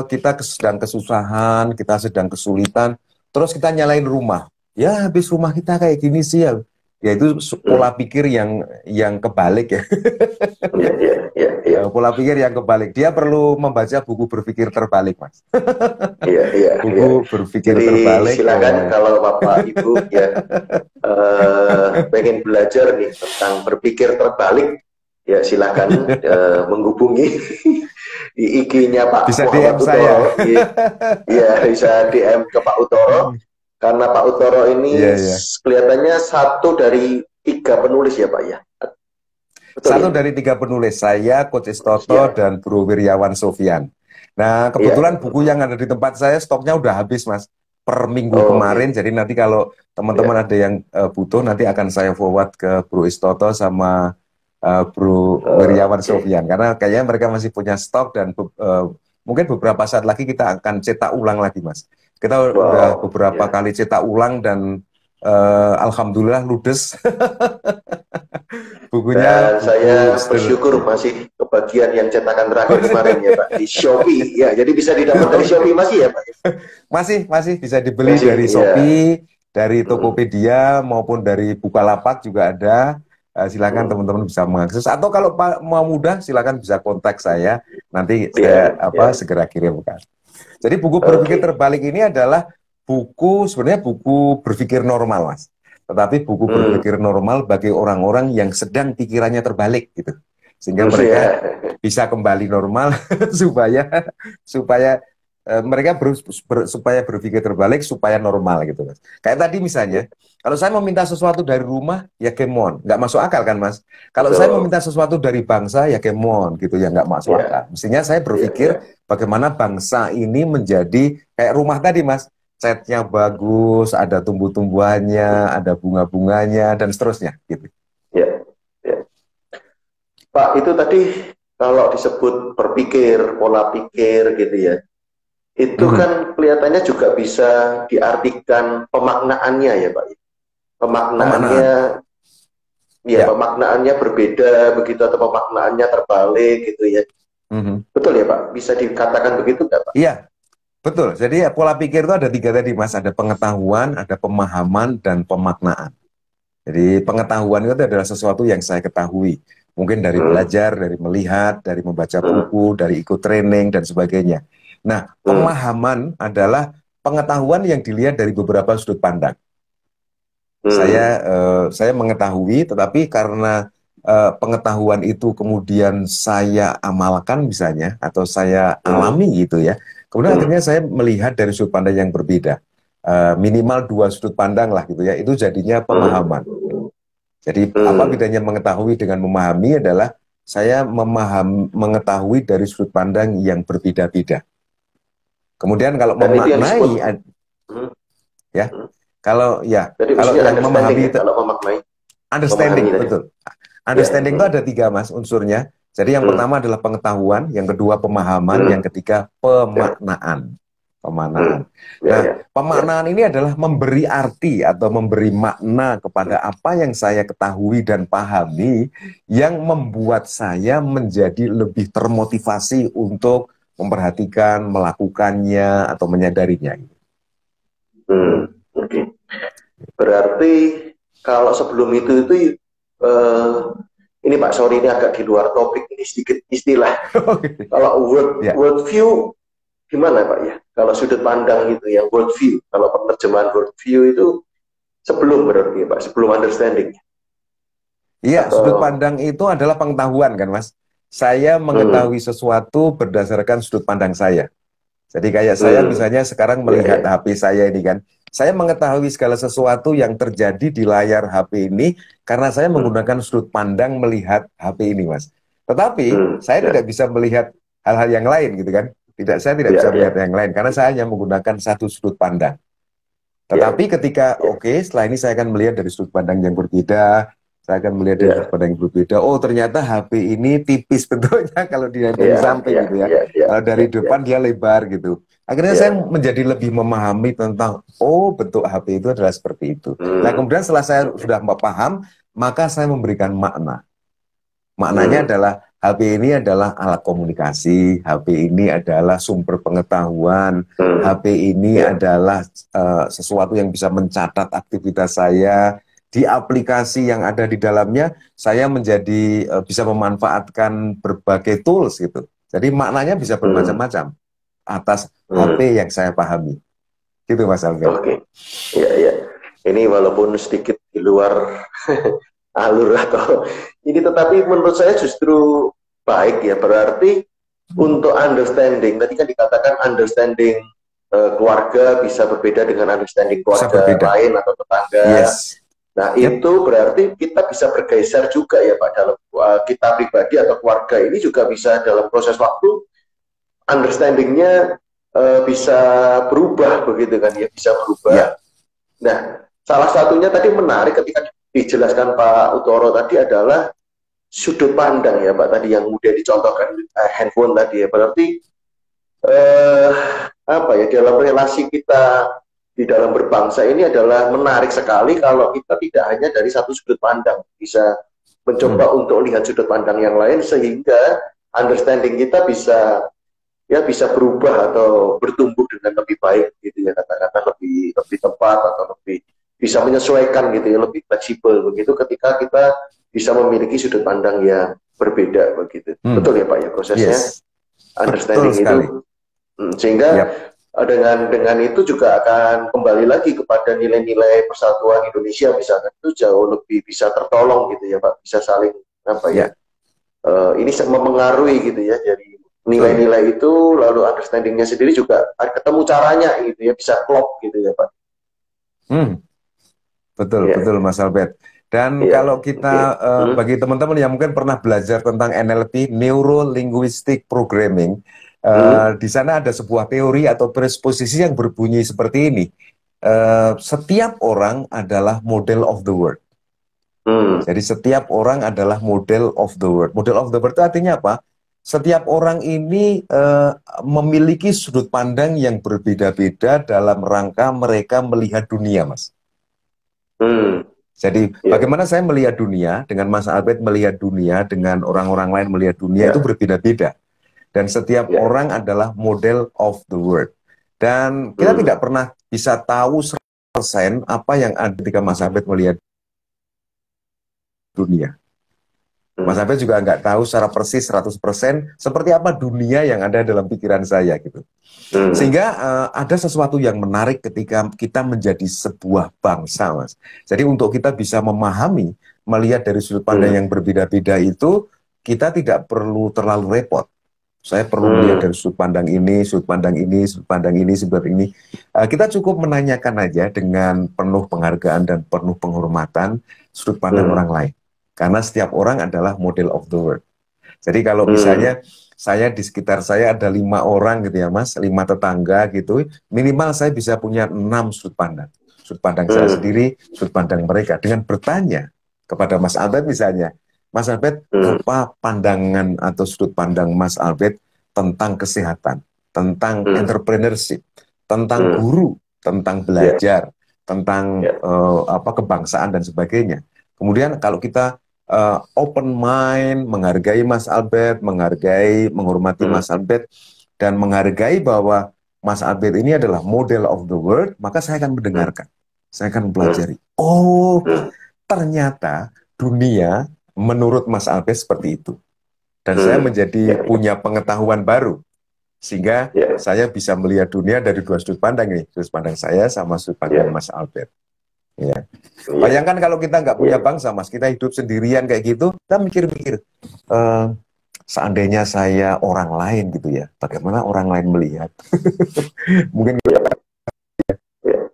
kita sedang kesusahan, kita sedang kesulitan, terus kita nyalain rumah, ya habis rumah kita kayak gini sih ya, ya itu Hmm. pola pikir yang kebalik ya. Ya, ya, ya, ya. Pola pikir yang kebalik. Dia perlu membaca buku berpikir terbalik, Mas. Iya, iya, iya. Buku berpikir Jadi terbalik. silakan kalau Bapak Ibu ya pengen belajar nih tentang berpikir terbalik, ya silakan menghubungi di IG-nya Pak Bisa Muhammad DM Utoro. saya. Iya, bisa DM ke Pak Utoro karena Pak Utoro ini Iya, iya. kelihatannya satu dari 3 penulis ya Pak ya. Betul Satu ya? dari 3 penulis, saya, Coach Istoto, Ya, dan Bro Wiryawan Sofian. Nah, kebetulan iya. buku yang ada di tempat saya stoknya udah habis, Mas. Per minggu kemarin, Oke. jadi nanti kalau teman-teman Ya. ada yang butuh, nanti akan saya forward ke Bro Istoto sama Bro Wiryawan Oke. Sofian. Karena kayaknya mereka masih punya stok dan mungkin beberapa saat lagi kita akan cetak ulang lagi, Mas. Kita udah Wow. beberapa Ya. kali cetak ulang dan alhamdulillah ludes. Bukunya Dan buku saya bersyukur masih kebagian yang cetakan terakhir masih, kemarin ya Pak di Shopee. Ya, jadi bisa didapat dari Shopee masih ya Pak? masih bisa dibeli Masih, dari ya. Shopee, dari Hmm, Tokopedia maupun dari Bukalapak juga ada. Silakan hmm. teman-teman bisa mengakses. Atau kalau mau mudah, silakan bisa kontak saya. Nanti saya Ya, ya. segera kirimkan. Jadi buku berpikir Oke. terbalik ini adalah sebenarnya buku berpikir normal, Mas. Tetapi buku Hmm. berpikir normal bagi orang-orang yang sedang pikirannya terbalik gitu. Sehingga mereka Ya. bisa kembali normal supaya supaya mereka supaya berpikir terbalik supaya normal gitu Mas. Kayak tadi misalnya, kalau saya meminta sesuatu dari rumah ya kemon, nggak masuk akal kan Mas. Kalau saya Betul. meminta sesuatu dari bangsa ya kemon gitu ya nggak masuk Ya, akal. Mestinya saya ya, berpikir ya. bagaimana bangsa ini menjadi kayak rumah tadi Mas. Catnya bagus, ada tumbuh-tumbuhannya, ada bunga-bunganya dan seterusnya gitu. Ya, ya. Pak, itu tadi kalau disebut berpikir, pola pikir gitu ya, itu Mhm. kan kelihatannya juga bisa diartikan pemaknaannya ya Pak. Pemaknaannya, Pemaknaan. ya Ya. pemaknaannya berbeda begitu atau pemaknaannya terbalik gitu ya. Mhm. Betul ya Pak? Bisa dikatakan begitu nggak Pak? Iya, betul. Jadi ya, pola pikir itu ada 3 tadi, Mas. Ada pengetahuan, ada pemahaman, dan pemaknaan. Jadi pengetahuan itu adalah sesuatu yang saya ketahui. Mungkin dari Hmm, belajar, dari melihat, dari membaca hmm, buku, dari ikut training, dan sebagainya. Nah, hmm, pemahaman adalah pengetahuan yang dilihat dari beberapa sudut pandang. Saya hmm, saya mengetahui, tetapi karena pengetahuan itu kemudian saya amalkan misalnya, atau saya hmm, alami gitu ya, kemudian akhirnya hmm, saya melihat dari sudut pandang yang berbeda. Minimal 2 sudut pandang lah gitu ya, itu jadinya pemahaman. hmm, Jadi apa hmm. bedanya mengetahui dengan memahami adalah saya mengetahui dari sudut pandang yang berbeda-beda. Kemudian kalau Dan itu yang disebut, memaknai, hmm, ya, hmm. Jadi kalau maksudnya yang understanding memahami ya itu kalau memaknai, memahami understanding, tadi. betul. Ya, Understanding itu hmm, ada 3 Mas unsurnya. Jadi yang hmm, pertama adalah pengetahuan, yang kedua pemahaman, yang hmm, ketiga ya, pemaknaan. Pemaknaan. hmm, ya, Nah, ya, ya, pemaknaan ini adalah memberi arti atau memberi makna kepada apa yang saya ketahui dan pahami yang membuat saya menjadi lebih termotivasi untuk memperhatikan, melakukannya atau menyadarinya. hmm, oke. Berarti kalau sebelum itu eh, ini Pak, sorry ini agak di luar topik ini sedikit istilah. Oke. Kalau Ya. world view gimana Pak ya? Kalau sudut pandang itu yang world view, kalau penerjemahan world view itu sebelum berarti ya Pak, sebelum understanding Iya, sudut atau pandang itu adalah pengetahuan kan, Mas. Saya hmm, mengetahui sesuatu berdasarkan sudut pandang saya. Jadi kayak saya hmm, misalnya sekarang ya, melihat ya, HP saya ini kan, saya mengetahui segala sesuatu yang terjadi di layar HP ini karena saya hmm, menggunakan sudut pandang melihat HP ini, Mas. Tetapi saya ya, tidak bisa melihat hal-hal yang lain gitu kan. Saya tidak ya, bisa melihat ya, yang lain karena saya hanya menggunakan satu sudut pandang. Ya, Tetapi ketika ya, oke, setelah ini saya akan melihat dari sudut pandang yang berbeda, saya akan melihat dari sudut ya, pandang yang berbeda. Oh, ternyata HP ini tipis bentuknya kalau dilihat dari ya, samping ya, gitu ya. ya, ya, Kalau ya, dari ya, depan dia lebar gitu. Akhirnya saya ya. menjadi lebih memahami tentang, oh, bentuk HP itu adalah seperti itu. Nah, Hmm, kemudian setelah saya oke. sudah paham, maka saya memberikan makna. Maknanya Hmm, adalah HP ini adalah alat komunikasi, HP ini adalah sumber pengetahuan, hmm, HP ini ya, adalah sesuatu yang bisa mencatat aktivitas saya. Di aplikasi yang ada di dalamnya, saya menjadi bisa memanfaatkan berbagai tools gitu. Jadi maknanya bisa hmm, bermacam-macam atas hmm, HP yang saya pahami. Gitu Mas Albert. oke. Ya, ya. Ini walaupun sedikit di luar alur atau ini, tetapi menurut saya justru baik ya. Berarti untuk understanding, tadi kan dikatakan understanding keluarga bisa berbeda dengan understanding Bisa keluarga berbeda. lain atau tetangga. Yes. Nah, Yep. itu berarti kita bisa bergeser juga ya Pak, dalam kita pribadi atau keluarga ini juga bisa dalam proses waktu understandingnya bisa berubah begitu kan ya, bisa berubah. Ya. Nah, salah satunya tadi menarik ketika dijelaskan Pak Utoro tadi adalah sudut pandang ya Pak, tadi yang mudah dicontohkan handphone tadi ya. Berarti eh, apa ya, dalam relasi kita di dalam berbangsa ini adalah menarik sekali kalau kita tidak hanya dari satu sudut pandang, bisa Hmm. mencoba untuk lihat sudut pandang yang lain sehingga understanding kita bisa ya bisa berubah atau bertumbuh dengan lebih baik gitu ya, katakanlah lebih lebih tepat atau lebih bisa menyesuaikan gitu ya, lebih fleksibel begitu ketika kita bisa memiliki sudut pandang yang berbeda begitu. Hmm. Betul ya Pak ya prosesnya Yes. Betul understanding itu. sekali. Sehingga Yap. dengan itu juga akan kembali lagi kepada nilai-nilai persatuan Indonesia misalkan, itu jauh lebih bisa tertolong gitu ya Pak, bisa saling apa ya, Ya. ini mempengaruhi gitu ya, jadi Betul. nilai-nilai itu lalu understandingnya sendiri juga ketemu caranya gitu ya, bisa klop gitu ya Pak. Hmm. Betul, Iya, betul Mas Albert. Dan iya, kalau oke. kita bagi teman-teman yang mungkin pernah belajar tentang NLP, Neuro Linguistic Programming, Hmm, di sana ada sebuah teori atau presposisi yang berbunyi seperti ini. Setiap orang adalah model of the world. hmm, Jadi setiap orang adalah model of the world. Model of the world itu artinya apa? Setiap orang ini memiliki sudut pandang yang berbeda-beda dalam rangka mereka melihat dunia, Mas. hmm, Jadi iya, bagaimana saya melihat dunia, dengan Mas Albert melihat dunia, dengan orang-orang lain melihat dunia itu iya, berbeda-beda. Dan setiap iya, orang adalah model of the world. Dan kita hmm, tidak pernah bisa tahu 100% apa yang ada ketika Mas Albert melihat dunia. Mas hmm, Albert juga nggak tahu secara persis 100% seperti apa dunia yang ada dalam pikiran saya gitu. hmm, Sehingga ada sesuatu yang menarik ketika kita menjadi sebuah bangsa, Mas. Jadi untuk kita bisa memahami, melihat dari sudut pandang hmm, yang berbeda-beda itu, kita tidak perlu terlalu repot. Saya perlu melihat hmm, dari sudut pandang ini, sudut pandang ini, sudut pandang ini, sudut pandang ini. Kita cukup menanyakan aja dengan penuh penghargaan dan penuh penghormatan sudut pandang hmm, orang lain. Karena setiap orang adalah model of the world. Jadi kalau hmm, misalnya saya di sekitar saya ada 5 orang gitu ya Mas, 5 tetangga gitu, minimal saya bisa punya 6 sudut pandang. Sudut pandang saya hmm, sendiri, sudut pandang mereka. Dengan bertanya kepada Mas Albert misalnya, Mas Albert, hmm, apa pandangan atau sudut pandang Mas Albert tentang kesehatan, tentang hmm, entrepreneurship, tentang hmm, guru, tentang ya, belajar, tentang ya, apa kebangsaan dan sebagainya. Kemudian kalau kita open mind, menghargai Mas Albert, menghargai, menghormati hmm, Mas Albert, dan menghargai bahwa Mas Albert ini adalah model of the world, maka saya akan hmm, mendengarkan, saya akan hmm, mempelajari. Oh, hmm, ternyata dunia menurut Mas Albert seperti itu. Dan saya hmm, menjadi ya, punya pengetahuan baru, sehingga ya, saya bisa melihat dunia dari 2 sudut pandang nih, sudut pandang saya sama sudut pandang ya, Mas Albert. Ya. ya, Bayangkan kalau kita nggak punya ya. bangsa, Mas, kita hidup sendirian kayak gitu, kita mikir-mikir, eh, seandainya saya orang lain gitu ya, bagaimana orang lain melihat? Mungkin Ya, ya,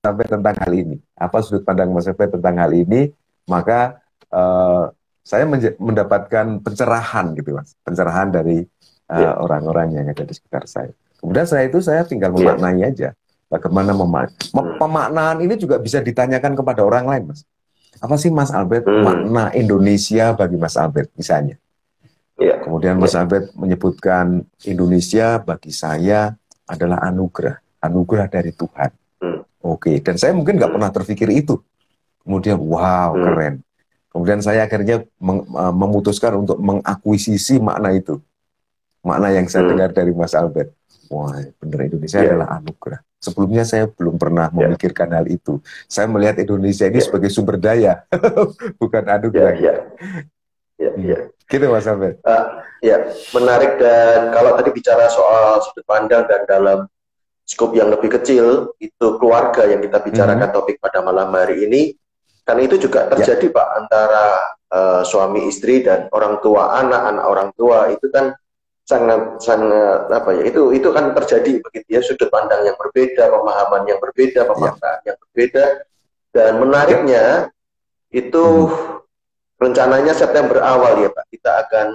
sampai tentang hal ini, apa sudut pandang Mas Efe tentang hal ini, maka eh, saya mendapatkan pencerahan gitu, Mas, pencerahan dari ya, orang-orang yang ada di sekitar saya. Kemudian saya tinggal memaknai aja. Bagaimana pemaknaan ini juga bisa ditanyakan kepada orang lain, Mas. Apa sih, Mas Albert, makna Indonesia bagi Mas Albert misalnya? Kemudian Mas Albert menyebutkan Indonesia bagi saya adalah anugerah dari Tuhan. Oke, dan saya mungkin nggak pernah terpikir itu. Kemudian, wow, keren. Kemudian saya akhirnya memutuskan untuk mengakuisisi makna itu. Makna yang saya dengar dari Mas Albert. Wah, benar, Indonesia adalah anugerah. Sebelumnya saya belum pernah memikirkan hal itu. Saya melihat Indonesia ini sebagai sumber daya, bukan anugerah. Gitu, Mas Albert. Ya, menarik. Dan kalau tadi bicara soal sudut pandang dan dalam skop yang lebih kecil, itu keluarga yang kita bicarakan topik pada malam hari ini, kan itu juga terjadi Pak, antara suami istri dan orang tua, anak orang tua, itu kan sangat apa ya, itu kan terjadi begitu ya, sudut pandang yang berbeda, pemahaman yang berbeda, pemaknaan yang berbeda. Dan menariknya itu rencananya September awal ya Pak, kita akan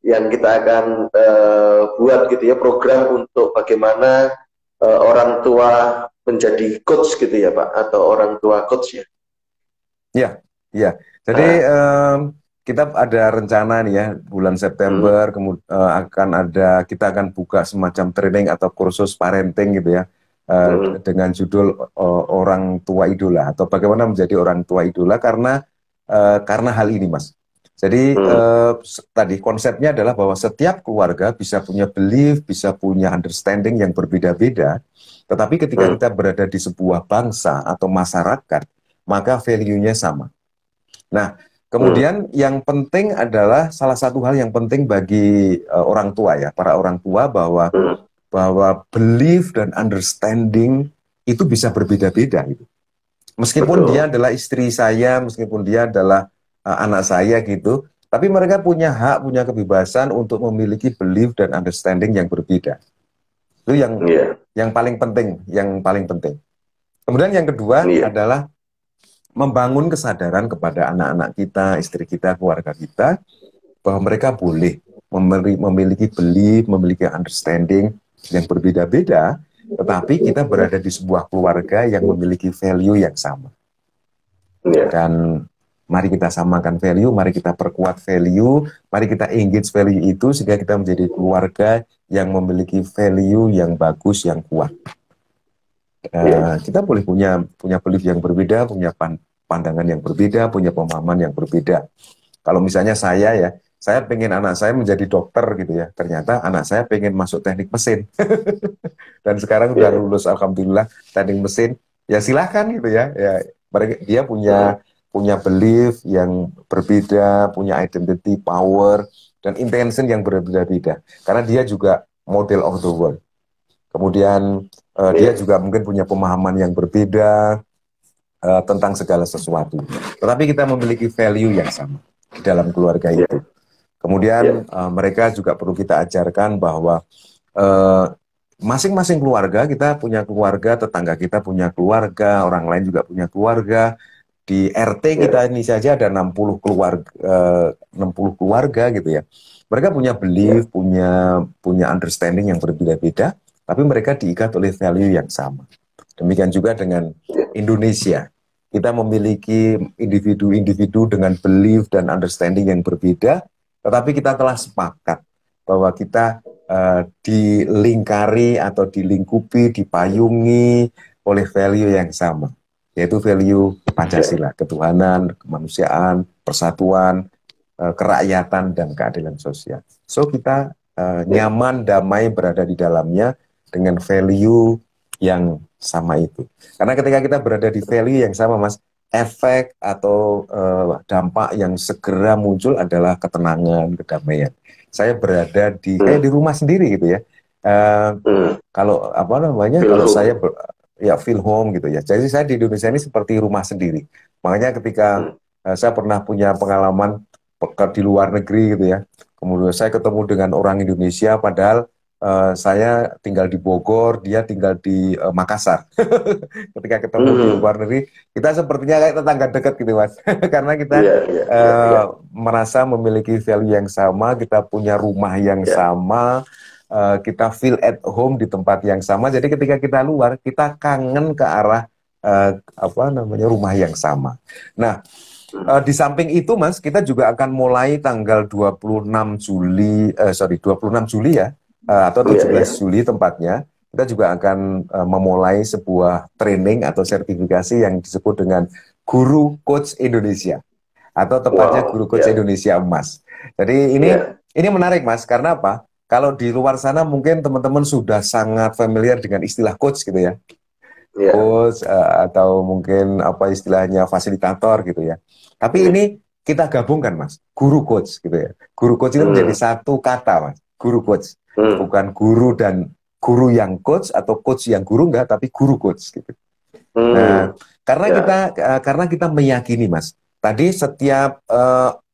yang kita akan buat gitu ya, program untuk bagaimana orang tua menjadi coach gitu ya Pak, atau orang tua coach ya. Iya. Jadi kita ada rencana nih ya, bulan September kita akan buka semacam training atau kursus parenting gitu ya, dengan judul orang tua idola, atau bagaimana menjadi orang tua idola karena hal ini, Mas. Jadi tadi konsepnya adalah bahwa setiap keluarga bisa punya belief, bisa punya understanding yang berbeda-beda, tetapi ketika kita berada di sebuah bangsa atau masyarakat, maka value-nya sama. Nah, kemudian yang penting adalah, salah satu hal yang penting bagi orang tua ya, para orang tua, bahwa belief dan understanding itu bisa berbeda-beda gitu. Meskipun dia adalah istri saya, meskipun dia adalah anak saya gitu, tapi mereka punya hak, punya kebebasan untuk memiliki belief dan understanding yang berbeda. Itu yang paling penting, Kemudian yang kedua adalah membangun kesadaran kepada anak-anak kita, istri kita, keluarga kita, bahwa mereka boleh memiliki belief, memiliki understanding yang berbeda-beda, tetapi kita berada di sebuah keluarga yang memiliki value yang sama. Dan mari kita samakan value, mari kita perkuat value, mari kita engage value itu sehingga kita menjadi keluarga yang memiliki value yang bagus, yang kuat. Kita boleh punya belief yang berbeda, punya pandangan yang berbeda, punya pemahaman yang berbeda. Kalau misalnya saya pengen anak saya menjadi dokter gitu ya, ternyata anak saya pengen masuk teknik mesin. Dan sekarang udah lulus, alhamdulillah, teknik mesin. Ya silahkan gitu ya. Dia punya belief yang berbeda, punya identity, power, dan intention yang berbeda-beda. Karena dia juga model of the world. Kemudian dia juga mungkin punya pemahaman yang berbeda tentang segala sesuatu. Tetapi kita memiliki value yang sama di dalam keluarga itu. Kemudian mereka juga perlu kita ajarkan bahwa masing-masing keluarga, kita punya keluarga, tetangga kita punya keluarga, orang lain juga punya keluarga. Di RT kita ini saja ada 60 keluarga gitu ya. Mereka punya belief, punya understanding yang berbeda-beda, tapi mereka diikat oleh value yang sama. Demikian juga dengan Indonesia. Kita memiliki individu-individu dengan belief dan understanding yang berbeda, tetapi kita telah sepakat bahwa kita dilingkari atau dilingkupi, dipayungi oleh value yang sama, yaitu value Pancasila, ketuhanan, kemanusiaan, persatuan, kerakyatan, dan keadilan sosial. So kita nyaman, damai berada di dalamnya dengan value yang sama itu. Karena ketika kita berada di value yang sama, Mas, efek atau dampak yang segera muncul adalah ketenangan, kedamaian. Saya berada kayak di rumah sendiri gitu ya. Kalau kalau saya feel home gitu ya. Jadi saya di Indonesia ini seperti rumah sendiri. Makanya ketika saya pernah punya pengalaman di luar negeri gitu ya. Kemudian saya ketemu dengan orang Indonesia, padahal saya tinggal di Bogor, dia tinggal di Makassar. Ketika ketemu di luar negeri, kita sepertinya kayak tetangga dekat gitu, Mas. Karena kita merasa memiliki value yang sama, kita punya rumah yang sama, kita feel at home di tempat yang sama. Jadi ketika kita luar, kita kangen ke arah apa namanya rumah yang sama. Nah, di samping itu, Mas, kita juga akan mulai tanggal 26 Juli, 26 Juli ya, atau 17 Juli tempatnya. Kita juga akan memulai sebuah training atau sertifikasi yang disebut dengan Guru Coach Indonesia, atau tepatnya Guru Coach Indonesia Emas. Jadi ini menarik, Mas, karena apa? Kalau di luar sana mungkin teman-teman sudah sangat familiar dengan istilah coach gitu ya. Coach atau mungkin apa istilahnya fasilitator gitu ya. Tapi ini kita gabungkan, Mas, guru coach gitu ya. Guru coach itu menjadi satu kata, Mas. Guru coach, bukan guru dan guru yang coach atau coach yang guru, enggak, tapi guru coach gitu. Nah, karena kita meyakini, Mas, tadi setiap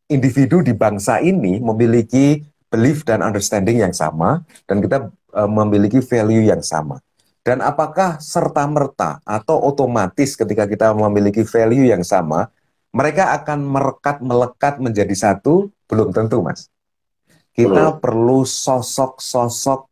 individu di bangsa ini memiliki belief dan understanding yang sama, dan kita memiliki value yang sama. Dan apakah serta-merta atau otomatis ketika kita memiliki value yang sama, mereka akan melekat menjadi satu? Belum tentu, Mas. Kita perlu sosok-sosok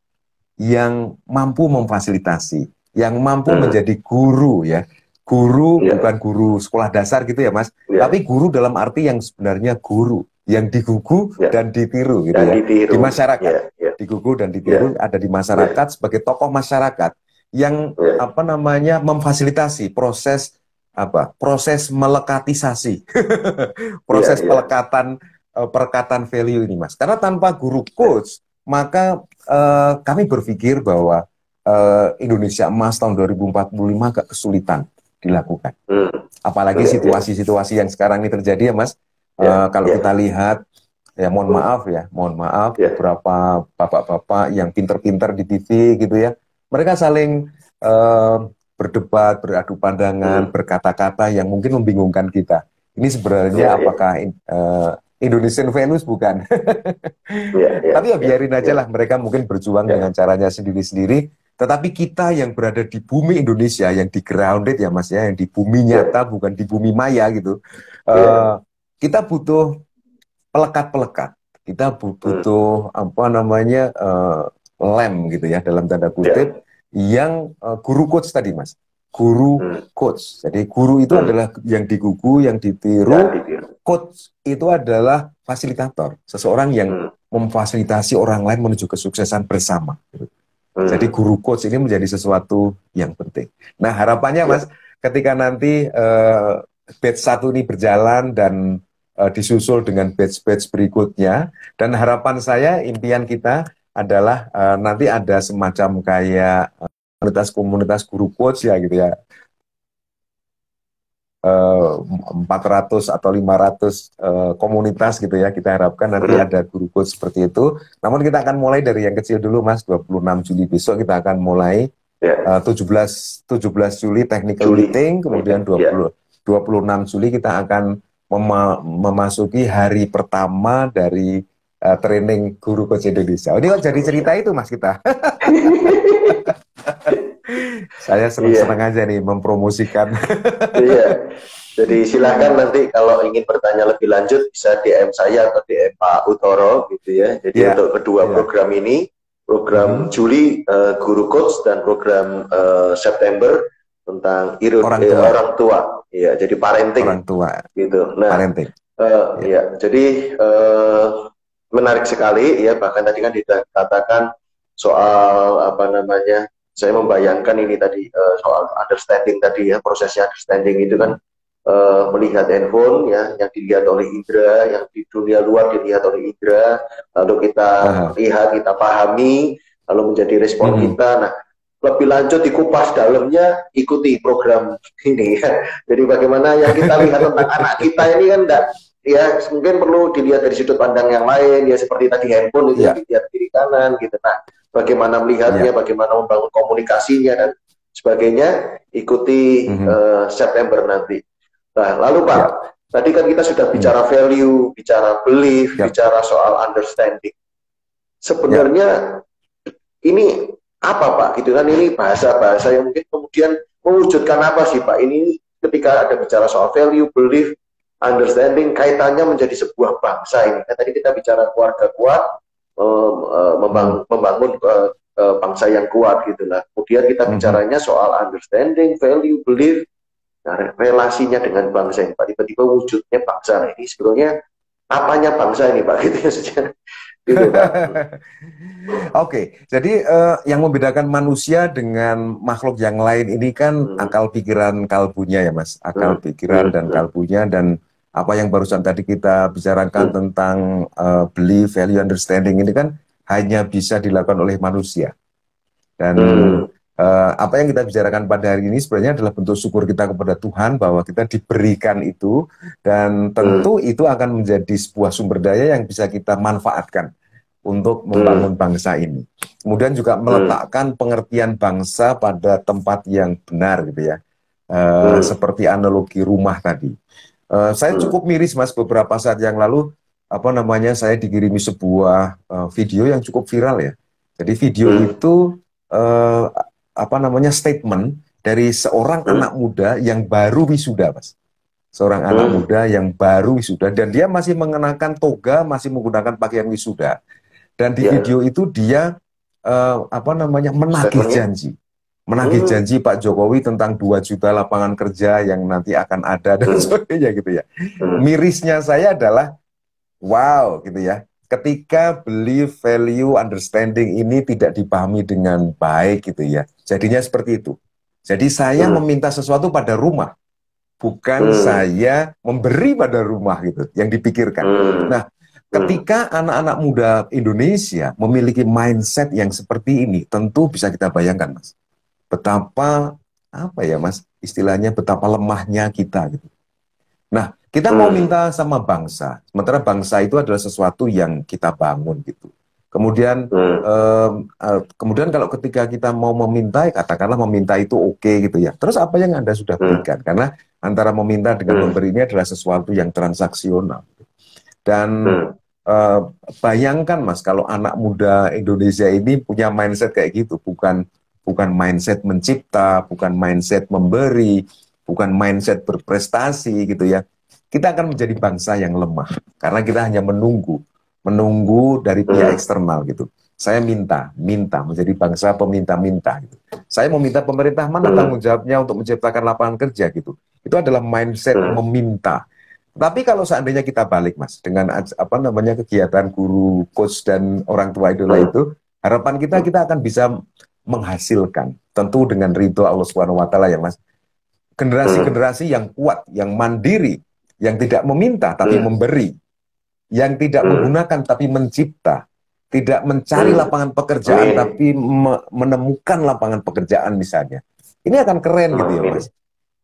yang mampu memfasilitasi, yang mampu menjadi guru ya. Guru bukan guru sekolah dasar gitu ya, Mas. Tapi guru dalam arti yang sebenarnya guru, yang digugu dan ditiru gitu ya. Di masyarakat. Digugu dan ditiru ada di masyarakat sebagai tokoh masyarakat yang apa namanya memfasilitasi proses melekatisasi proses perekatan value ini, Mas. Karena tanpa guru coach maka kami berpikir bahwa Indonesia Emas tahun 2045 agak kesulitan dilakukan. Apalagi situasi-situasi yang sekarang ini terjadi ya, Mas. Kalau kita lihat ya mohon maaf beberapa bapak-bapak yang pinter-pinter di TV gitu ya, mereka saling berdebat, beradu pandangan, berkata-kata yang mungkin membingungkan kita. Ini sebenarnya apakah Indonesian values bukan? Tapi ya biarin aja lah, mereka mungkin berjuang dengan caranya sendiri-sendiri. Tetapi kita yang berada di bumi Indonesia, yang di grounded ya, Mas ya, yang di bumi nyata bukan di bumi maya gitu, kita butuh pelekat-pelekat. Kita butuh apa namanya lem gitu ya dalam tanda kutip. Yang guru coach tadi, Mas, guru coach. Jadi guru itu adalah yang digugu, yang ditiru. Coach itu adalah fasilitator, seseorang yang memfasilitasi orang lain menuju kesuksesan bersama. Jadi guru coach ini menjadi sesuatu yang penting. Nah harapannya, Mas, ketika nanti batch 1 ini berjalan dan disusul dengan batch-batch berikutnya, dan harapan saya, impian kita adalah nanti ada semacam kayak komunitas guru coach ya gitu ya, 400 atau 500 komunitas gitu ya, kita harapkan nanti ada guru coach seperti itu. Namun kita akan mulai dari yang kecil dulu, Mas. 26 Juli besok kita akan mulai 17 Juli technical meeting, kemudian 26 Juli kita akan memasuki hari pertama dari training Guru Coach Indonesia. Ini kok jadi cerita itu, Mas, kita. Saya senang aja nih mempromosikan. Iya. Jadi silakan nanti kalau ingin bertanya lebih lanjut bisa DM saya atau DM Pak Utoro gitu ya. Jadi untuk kedua program ini, program Juli Guru Coach dan program September tentang orang tua. Iya, jadi parenting. Orang tua. Gitu. Nah, parenting. Jadi menarik sekali ya, bahkan tadi kan dikatakan soal apa namanya, saya membayangkan ini tadi soal understanding tadi ya, prosesnya understanding itu kan melihat handphone ya, yang dilihat oleh indera, yang di dunia luar dilihat oleh indera, lalu kita lihat, kita pahami, lalu menjadi respon kita. Nah, lebih lanjut dikupas dalamnya, ikuti program ini ya. Jadi bagaimana yang kita lihat tentang anak kita ini kan enggak ya, mungkin perlu dilihat dari sudut pandang yang lain ya, seperti tadi handphone itu dilihat kiri kanan gitu. Nah, bagaimana melihatnya, bagaimana membangun komunikasinya dan sebagainya, ikuti September nanti. Nah, lalu Pak, tadi kan kita sudah bicara value, bicara belief, bicara soal understanding. Sebenarnya ini apa Pak? Gitu kan, ini bahasa-bahasa yang mungkin kemudian mewujudkan apa sih Pak? Ini ketika ada bicara soal value, belief, understanding, kaitannya menjadi sebuah bangsa ini. Kan tadi kita bicara keluarga kuat, membangun bangsa yang kuat gitulah. Kemudian kita bicaranya soal understanding, value, belief, nah, relasinya dengan bangsa ini, Pak. Tiba-tiba wujudnya bangsa. Nah, ini sebenarnya apanya bangsa ini, Pak? Gitu ya, gitu, Pak. Oke, jadi yang membedakan manusia dengan makhluk yang lain ini kan akal pikiran kalbunya ya Mas, akal pikiran dan kalbunya, dan apa yang barusan tadi kita bicarakan tentang belief, value, understanding ini kan hanya bisa dilakukan oleh manusia. Dan apa yang kita bicarakan pada hari ini sebenarnya adalah bentuk syukur kita kepada Tuhan bahwa kita diberikan itu, dan tentu itu akan menjadi sebuah sumber daya yang bisa kita manfaatkan untuk membangun bangsa ini. Kemudian juga meletakkan pengertian bangsa pada tempat yang benar gitu ya. Seperti analogi rumah tadi. Saya cukup miris Mas, beberapa saat yang lalu saya dikirimi sebuah video yang cukup viral ya. Jadi video itu statement dari seorang anak muda yang baru wisuda, Mas. Seorang anak muda yang baru wisuda, dan dia masih mengenakan toga, masih menggunakan pakaian wisuda. Dan di video itu dia menagih janji. Menagih janji Pak Jokowi tentang 2 juta lapangan kerja yang nanti akan ada dan sebagainya gitu ya. Mirisnya saya adalah wow gitu ya. Ketika belief, value, understanding ini tidak dipahami dengan baik gitu ya. Jadinya seperti itu. Jadi saya meminta sesuatu pada rumah, bukan saya memberi pada rumah gitu yang dipikirkan. Nah, ketika anak-anak muda Indonesia memiliki mindset yang seperti ini, tentu bisa kita bayangkan, Mas, betapa istilahnya betapa lemahnya kita gitu. Nah, kita mau minta sama bangsa, sementara bangsa itu adalah sesuatu yang kita bangun gitu. Kemudian, kemudian kalau ketika kita mau meminta, katakanlah meminta itu oke gitu ya. Terus apa yang Anda sudah berikan? Karena antara meminta dengan memberi ini adalah sesuatu yang transaksional. Dan bayangkan Mas, kalau anak muda Indonesia ini punya mindset kayak gitu, bukan mindset mencipta, bukan mindset memberi, bukan mindset berprestasi gitu ya. Kita akan menjadi bangsa yang lemah karena kita hanya menunggu dari pihak eksternal gitu. Saya minta menjadi bangsa peminta-minta gitu. Saya meminta pemerintah, mana tanggung jawabnya untuk menciptakan lapangan kerja gitu. Itu adalah mindset meminta. Tapi kalau seandainya kita balik Mas, dengan kegiatan guru, coach, dan orang tua idola itu, harapan kita akan bisa menghasilkan, tentu dengan ridho Allah SWT ya Mas, generasi-generasi yang kuat, yang mandiri, yang tidak meminta tapi memberi, yang tidak menggunakan tapi mencipta, tidak mencari lapangan pekerjaan tapi menemukan lapangan pekerjaan misalnya. Ini akan keren gitu ya Mas.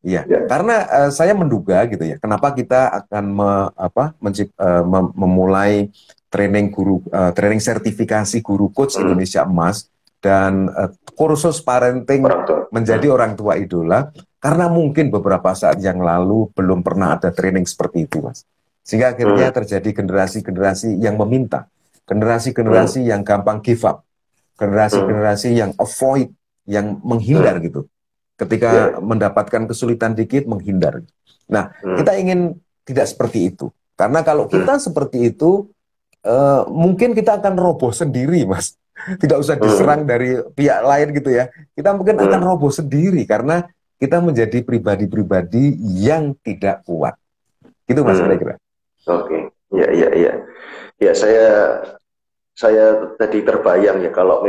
Iya, karena saya menduga gitu ya, kenapa kita akan memulai training training sertifikasi guru coach Indonesia Emas dan kursus parenting menjadi orang tua idola, karena mungkin beberapa saat yang lalu belum pernah ada training seperti itu Mas. Sehingga akhirnya terjadi generasi-generasi yang meminta, generasi-generasi yang gampang give up, generasi-generasi yang avoid, yang menghindar gitu. Ketika mendapatkan kesulitan dikit, menghindar. Nah, kita ingin tidak seperti itu. Karena kalau kita seperti itu, mungkin kita akan roboh sendiri, Mas. Tidak usah diserang dari pihak lain gitu ya. Kita mungkin akan roboh sendiri, karena kita menjadi pribadi-pribadi yang tidak kuat. Gitu, Mas, kira-kira. Oke, ya. Ya, saya tadi terbayang ya, kalau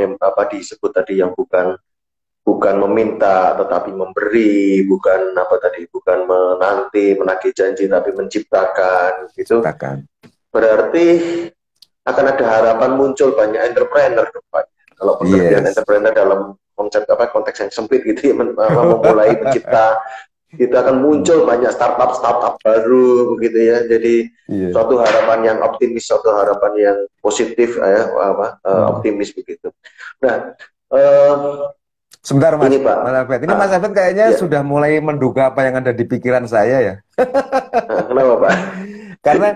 disebut tadi yang bukan meminta tetapi memberi, bukan menanti, menagih janji tapi menciptakan gitu. Berarti akan ada harapan muncul banyak entrepreneur depan. Kalau pengertian entrepreneur dalam konteks yang sempit gitu ya, memulai mencipta, kita akan muncul banyak startup baru begitu ya. Jadi suatu harapan yang optimis, suatu harapan yang positif optimis begitu. Nah, sebentar Mas, ini Mas Albert kayaknya sudah mulai menduga apa yang ada di pikiran saya ya. Kenapa Pak? Karena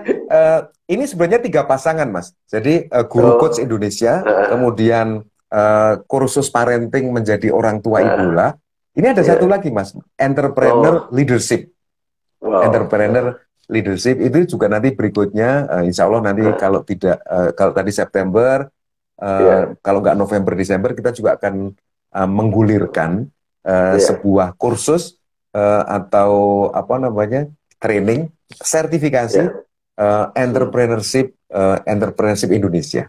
ini sebenarnya 3 pasangan Mas. Jadi guru coach Indonesia, kemudian kursus parenting menjadi orang tua idola. Ini ada satu lagi Mas, entrepreneur leadership. Entrepreneur leadership itu juga nanti berikutnya, insya Allah nanti kalau tadi September, kalau nggak November Desember kita juga akan menggulirkan sebuah kursus atau apa namanya training sertifikasi entrepreneurship Indonesia.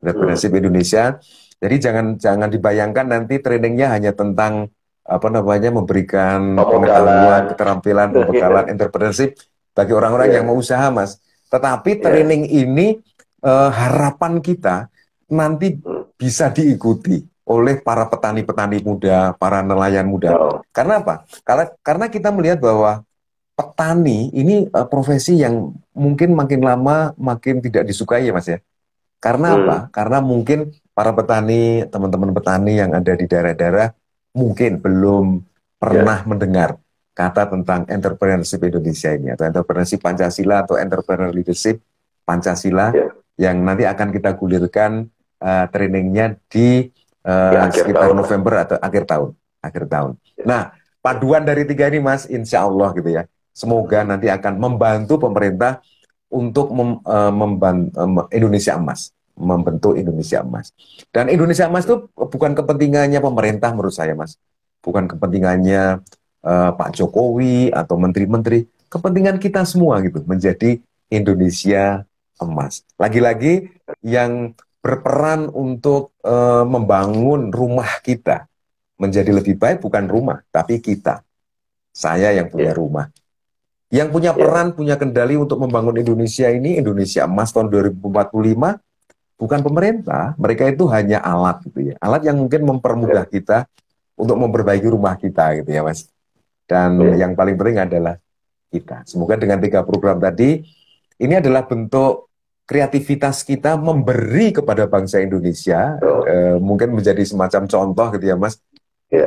Entrepreneurship Indonesia. Jadi jangan dibayangkan nanti trainingnya hanya tentang apa namanya memberikan pengetahuan, keterampilan, pembekalan entrepreneurship bagi orang-orang yang mau usaha, Mas. Tetapi training ini harapan kita nanti bisa diikuti oleh para petani-petani muda, para nelayan muda. Karena apa? Karena kita melihat bahwa petani ini profesi yang mungkin makin lama makin tidak disukai ya Mas ya. Karena apa? Karena mungkin para petani, teman-teman petani yang ada di daerah-daerah mungkin belum pernah mendengar kata tentang entrepreneurship Indonesia ini, atau entrepreneurship Pancasila, atau entrepreneur leadership Pancasila, yang nanti akan kita gulirkan trainingnya di sekitar November atau akhir tahun. Nah, paduan dari tiga ini Mas, insya Allah gitu ya, semoga nanti akan membantu pemerintah untuk Indonesia Emas, membentuk Indonesia Emas. Dan Indonesia Emas itu bukan kepentingannya pemerintah menurut saya, Mas. Bukan kepentingannya Pak Jokowi atau menteri-menteri, kepentingan kita semua gitu, menjadi Indonesia Emas. Lagi-lagi yang berperan untuk membangun rumah kita menjadi lebih baik bukan rumah, tapi kita. Saya yang punya rumah. Yang punya peran, punya kendali untuk membangun Indonesia ini, Indonesia Emas tahun 2045, bukan pemerintah. Mereka itu hanya alat gitu ya. Alat yang mungkin mempermudah kita untuk memperbaiki rumah kita gitu ya Mas. Dan yang paling penting adalah kita. Semoga dengan 3 program tadi, ini adalah bentuk kreativitas kita memberi kepada bangsa Indonesia, mungkin menjadi semacam contoh gitu ya Mas,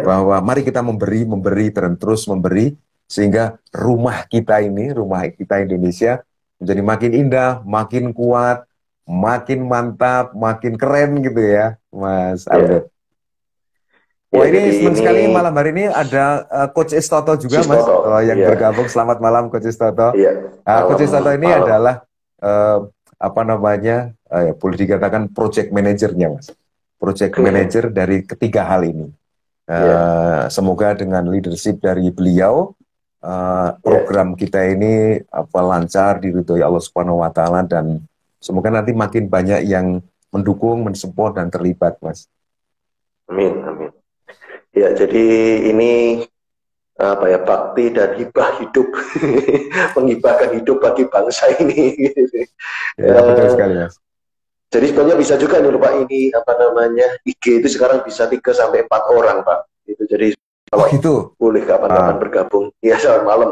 bahwa mari kita memberi dan terus memberi, sehingga rumah kita Indonesia menjadi makin indah, makin kuat, makin mantap, makin keren gitu ya, Mas Albert. Wah ini senang sekali malam hari ini ada Coach Istoto juga Mas, yang bergabung. Selamat malam Coach Istoto. Coach Istoto ini adalah apa namanya, boleh dikatakan project manajernya Mas, project manager dari ketiga hal ini. Semoga dengan leadership dari beliau, program kita ini lancar diridhoi Allah Subhanahu Wa Taala, dan semoga nanti makin banyak yang mendukung, mensupport dan terlibat, Mas. Amin, amin. Ya, jadi ini bakti dan hibah hidup, menghibahkan hidup bagi bangsa ini. Ya, betul sekali, Mas. Jadi sebenarnya bisa juga nih Pak, ini IG itu sekarang bisa 3 sampai 4 orang Pak. Itu jadi kalau gitu. Boleh kapan-kapan bergabung. Ya, selamat malam.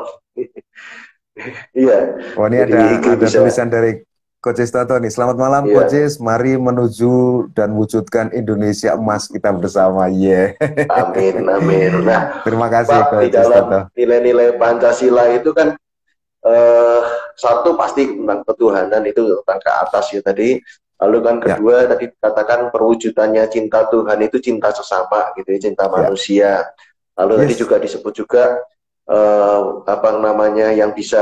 Iya. Oh, ini ada tulisan dari Coach Istoto nih. Selamat malam Coach, mari menuju dan wujudkan Indonesia Emas kita bersama. Amin, amin. Nah, terima kasih Pak, Coach di dalam Istoto. nilai-nilai Pancasila itu kan satu pasti tentang ketuhanan, itu tentang ke atas ya tadi. Lalu kan kedua tadi katakan perwujudannya cinta Tuhan itu cinta sesama gitu ya, cinta manusia. Lalu tadi juga disebut juga yang bisa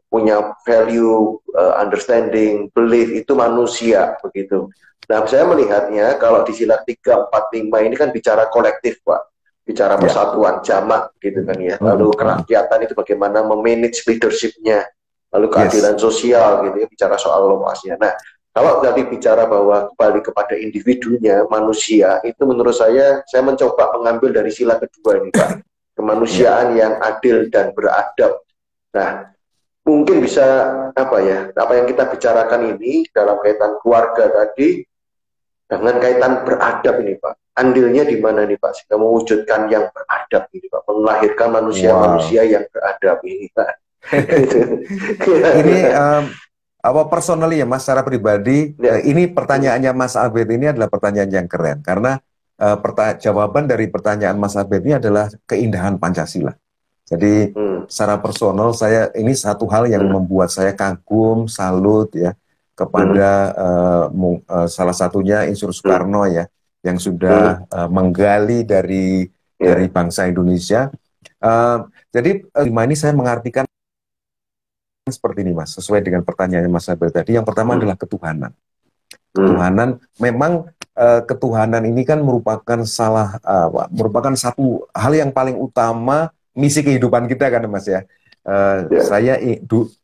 punya value, understanding, belief itu manusia begitu. Nah, saya melihatnya kalau di sila 3, 4, 5 ini kan bicara kolektif Pak, bicara persatuan jamak gitu kan ya. Lalu kerakyatan itu bagaimana memanage leadership-nya, lalu keadilan sosial gitu ya, bicara soal luasnya. Nah, kalau tadi bicara bahwa kembali kepada individunya, manusia, itu menurut saya mencoba mengambil dari sila kedua ini Pak, kemanusiaan yang adil dan beradab. Nah, mungkin bisa apa yang kita bicarakan ini dalam kaitan keluarga tadi, dengan kaitan beradab ini Pak. Andilnya di mana nih Pak, sehingga mewujudkan yang beradab ini Pak, melahirkan manusia-manusia yang beradab ini Pak. Ini personally ya Mas, secara pribadi, ini pertanyaannya Mas Albert ini adalah pertanyaan yang keren, karena jawaban dari pertanyaan Mas Albert ini adalah keindahan Pancasila. Jadi secara personal ini satu hal yang membuat saya kagum, salut ya kepada salah satunya Insinyur Soekarno ya, yang sudah menggali dari bangsa Indonesia. Jadi ini saya mengartikan seperti ini Mas, sesuai dengan pertanyaannya Mas Abel tadi. Yang pertama adalah ketuhanan. Ketuhanan memang ketuhanan ini kan merupakan satu hal yang paling utama misi kehidupan kita kan Mas ya. Saya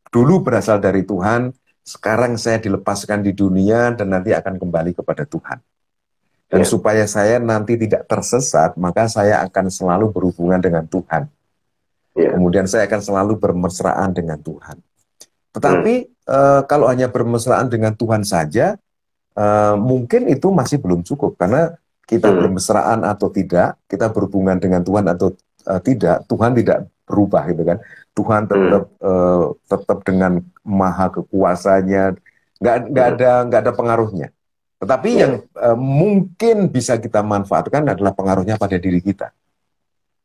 dulu berasal dari Tuhan, sekarang saya dilepaskan di dunia dan nanti akan kembali kepada Tuhan. Dan supaya saya nanti tidak tersesat, maka saya akan selalu berhubungan dengan Tuhan. Kemudian saya akan selalu bermesraan dengan Tuhan. Tetapi kalau hanya bermesraan dengan Tuhan saja, mungkin itu masih belum cukup, karena kita bermesraan atau tidak, kita berhubungan dengan Tuhan atau tidak, Tuhan tidak berubah gitu kan. Tuhan tetap dengan maha kekuasaannya, nggak ada pengaruhnya. Tetapi yang mungkin bisa kita manfaatkan adalah pengaruhnya pada diri kita.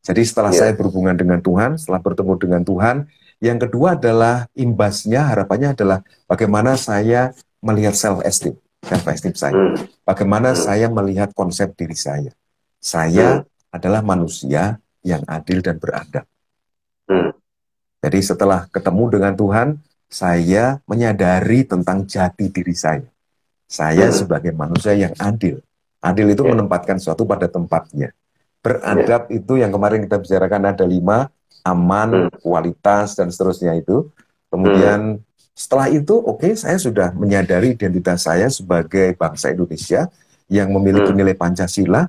Jadi setelah saya berhubungan dengan Tuhan, setelah bertemu dengan Tuhan, yang kedua adalah imbasnya, harapannya adalah bagaimana saya melihat self-esteem saya. Bagaimana saya melihat konsep diri saya. Saya adalah manusia yang adil dan beradab. Jadi setelah ketemu dengan Tuhan, saya menyadari tentang jati diri saya. Saya sebagai manusia yang adil. Adil itu menempatkan sesuatu pada tempatnya. Beradab itu yang kemarin kita bicarakan ada 5, aman, kualitas, dan seterusnya itu. Kemudian setelah itu, saya sudah menyadari identitas saya sebagai bangsa Indonesia yang memiliki nilai Pancasila.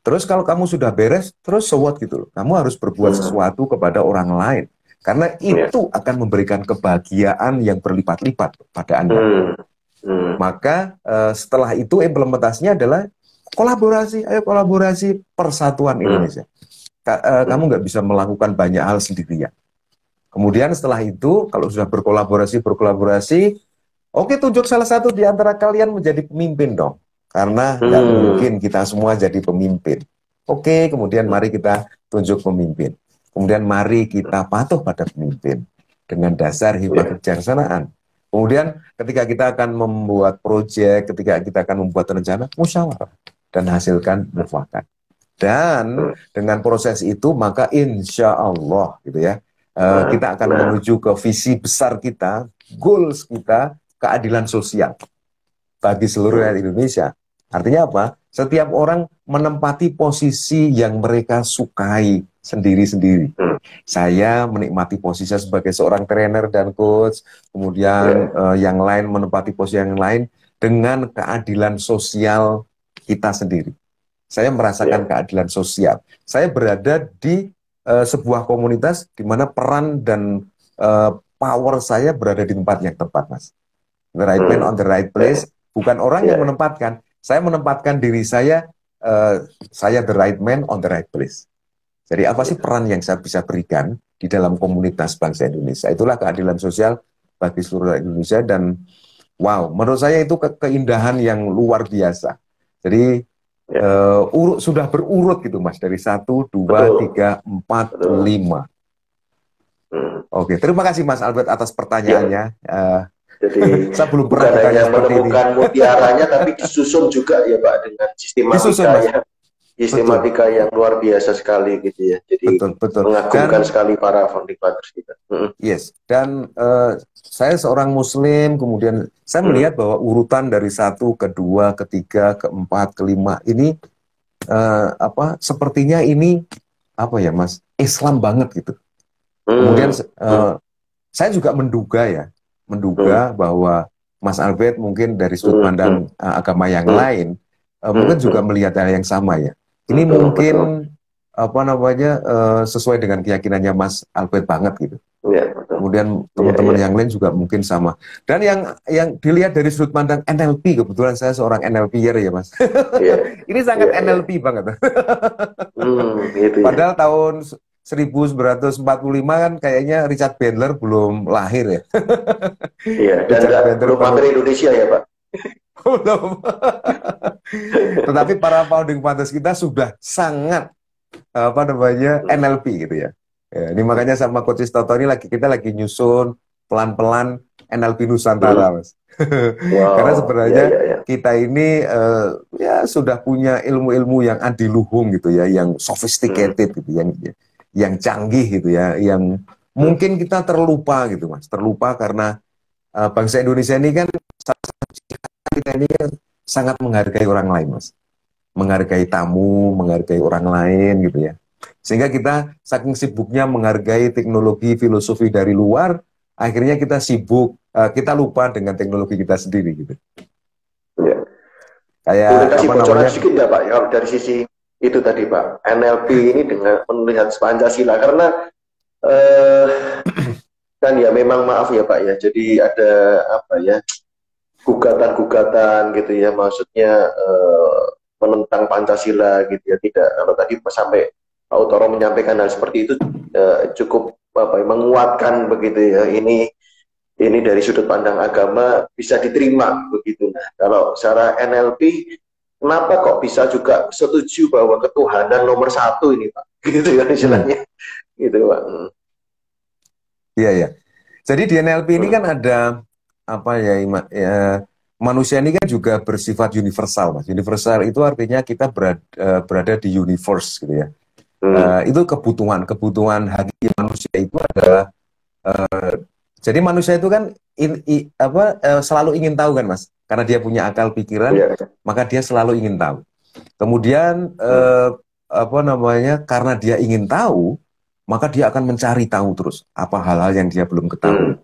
Terus kalau kamu sudah beres, terus so what gitu loh. Kamu harus berbuat sesuatu kepada orang lain. Karena itu akan memberikan kebahagiaan yang berlipat-lipat pada Anda. Maka setelah itu implementasinya adalah kolaborasi. Ayo kolaborasi persatuan Indonesia. Kamu nggak bisa melakukan banyak hal sendirian. Kemudian setelah itu, kalau sudah berkolaborasi, tunjuk salah satu di antara kalian menjadi pemimpin dong. Karena nggak mungkin kita semua jadi pemimpin. Kemudian mari kita tunjuk pemimpin. Kemudian mari kita patuh pada pemimpin dengan dasar hikmah kebijaksanaan. Kemudian ketika kita akan membuat proyek, ketika kita akan membuat rencana, musyawarah dan hasilkan mufakat. Dan dengan proses itu maka insya Allah gitu ya, kita akan menuju ke visi besar kita, goals kita, keadilan sosial bagi seluruh rakyat Indonesia. Artinya apa? Setiap orang menempati posisi yang mereka sukai sendiri-sendiri. Saya menikmati posisi sebagai seorang trainer dan coach, kemudian yang lain menempati posisi yang lain dengan keadilan sosial kita sendiri. Saya merasakan keadilan sosial. Saya berada di sebuah komunitas di mana peran dan power saya berada di tempat yang tepat, Mas. The right man on the right place. Bukan orang yang menempatkan. Saya menempatkan diri saya the right man on the right place. Jadi apa sih peran yang saya bisa berikan di dalam komunitas bangsa Indonesia? Itulah keadilan sosial bagi seluruh rakyat Indonesia. Dan wow, menurut saya itu keindahan yang luar biasa. Jadi sudah berurut gitu Mas, dari 1, 2, 3, 4, 5. Terima kasih Mas Albert atas pertanyaannya. Jadi saya belum bukan hanya menemukan mutiaranya, tapi disusun juga ya Pak dengan sistematika yang luar biasa sekali gitu ya. Jadi mengagumkan sekali para founding fathers kita. Yes, dan saya seorang Muslim, kemudian saya melihat bahwa urutan dari 1 ke 2 ke 3 ke 4 ke 5 ini sepertinya ini Mas, Islam banget gitu. Kemudian saya juga menduga bahwa Mas Albert mungkin dari sudut pandang agama yang lain mungkin juga melihat hal yang sama ya. Ini mungkin sesuai dengan keyakinannya Mas Albert banget gitu. Kemudian teman-teman yang lain juga mungkin sama. Dan yang dilihat dari sudut pandang NLP, kebetulan saya seorang NLP-er ya Mas. Ini sangat NLP banget. Padahal tahun 1945 kan kayaknya Richard Bandler belum lahir ya. Dan belum mampir Indonesia ya Pak. Belum. Tetapi para founding fathers kita sudah sangat NLP gitu ya. Ini makanya sama Coach Toto ini kita lagi nyusun pelan-pelan NLP Nusantara, Mas. Karena sebenarnya kita ini sudah punya ilmu-ilmu yang adiluhung gitu ya, yang sophisticated gitu, yang canggih gitu ya, yang mungkin kita terlupa gitu, Mas. Terlupa karena bangsa Indonesia ini kan kita ini kan sangat menghargai orang lain, Mas. Menghargai tamu, menghargai orang lain gitu ya. Sehingga kita saking sibuknya menghargai teknologi, filosofi dari luar, akhirnya kita sibuk, kita lupa dengan teknologi kita sendiri gitu. Ya. Kayak Boleh kasih apa bocoran namanya? sedikit nggak Pak, ya, dari sisi itu tadi Pak, NLP ini dengan melihat Pancasila, karena eh, kan ya memang maaf ya Pak ya, jadi ada apa ya, gugatan-gugatan gitu ya, maksudnya menentang Pancasila gitu ya, tidak, kalau tadi sampai Pak Utoro menyampaikan hal seperti itu cukup apa ya, menguatkan begitu ya, ini dari sudut pandang agama bisa diterima begitu. Nah, kalau secara NLP, kenapa kok bisa juga setuju bahwa ketuhanan nomor satu ini Pak? Gitu ya istilahnya, gitu Pak. Iya, ya. Jadi di NLP ini Hmm. kan ada apa ya, manusia ini kan juga bersifat universal, Mas. Universal itu artinya kita berada di universe gitu ya. Hmm. Itu kebutuhan hakiki manusia itu adalah jadi manusia itu kan selalu ingin tahu kan, Mas, karena dia punya akal pikiran, Iya. maka dia selalu ingin tahu. Kemudian Hmm. apa namanya, karena dia ingin tahu, maka dia akan mencari tahu terus apa hal-hal yang dia belum ketahui. Hmm.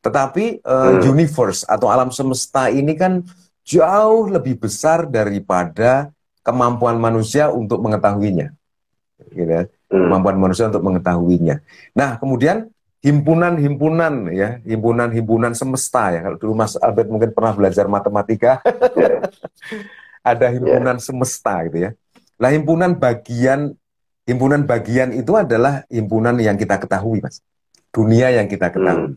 Tetapi Hmm. universe atau alam semesta ini kan jauh lebih besar daripada kemampuan manusia untuk mengetahuinya, gitu ya. Hmm. Kemampuan manusia untuk mengetahuinya. Nah, kemudian himpunan-himpunan ya, himpunan-himpunan semesta ya. Kalau dulu Mas Albert mungkin pernah belajar matematika, Ya. ada Ya. himpunan semesta gitu ya. Nah, himpunan bagian itu adalah himpunan yang kita ketahui, Mas. Dunia yang kita Hmm. ketahui.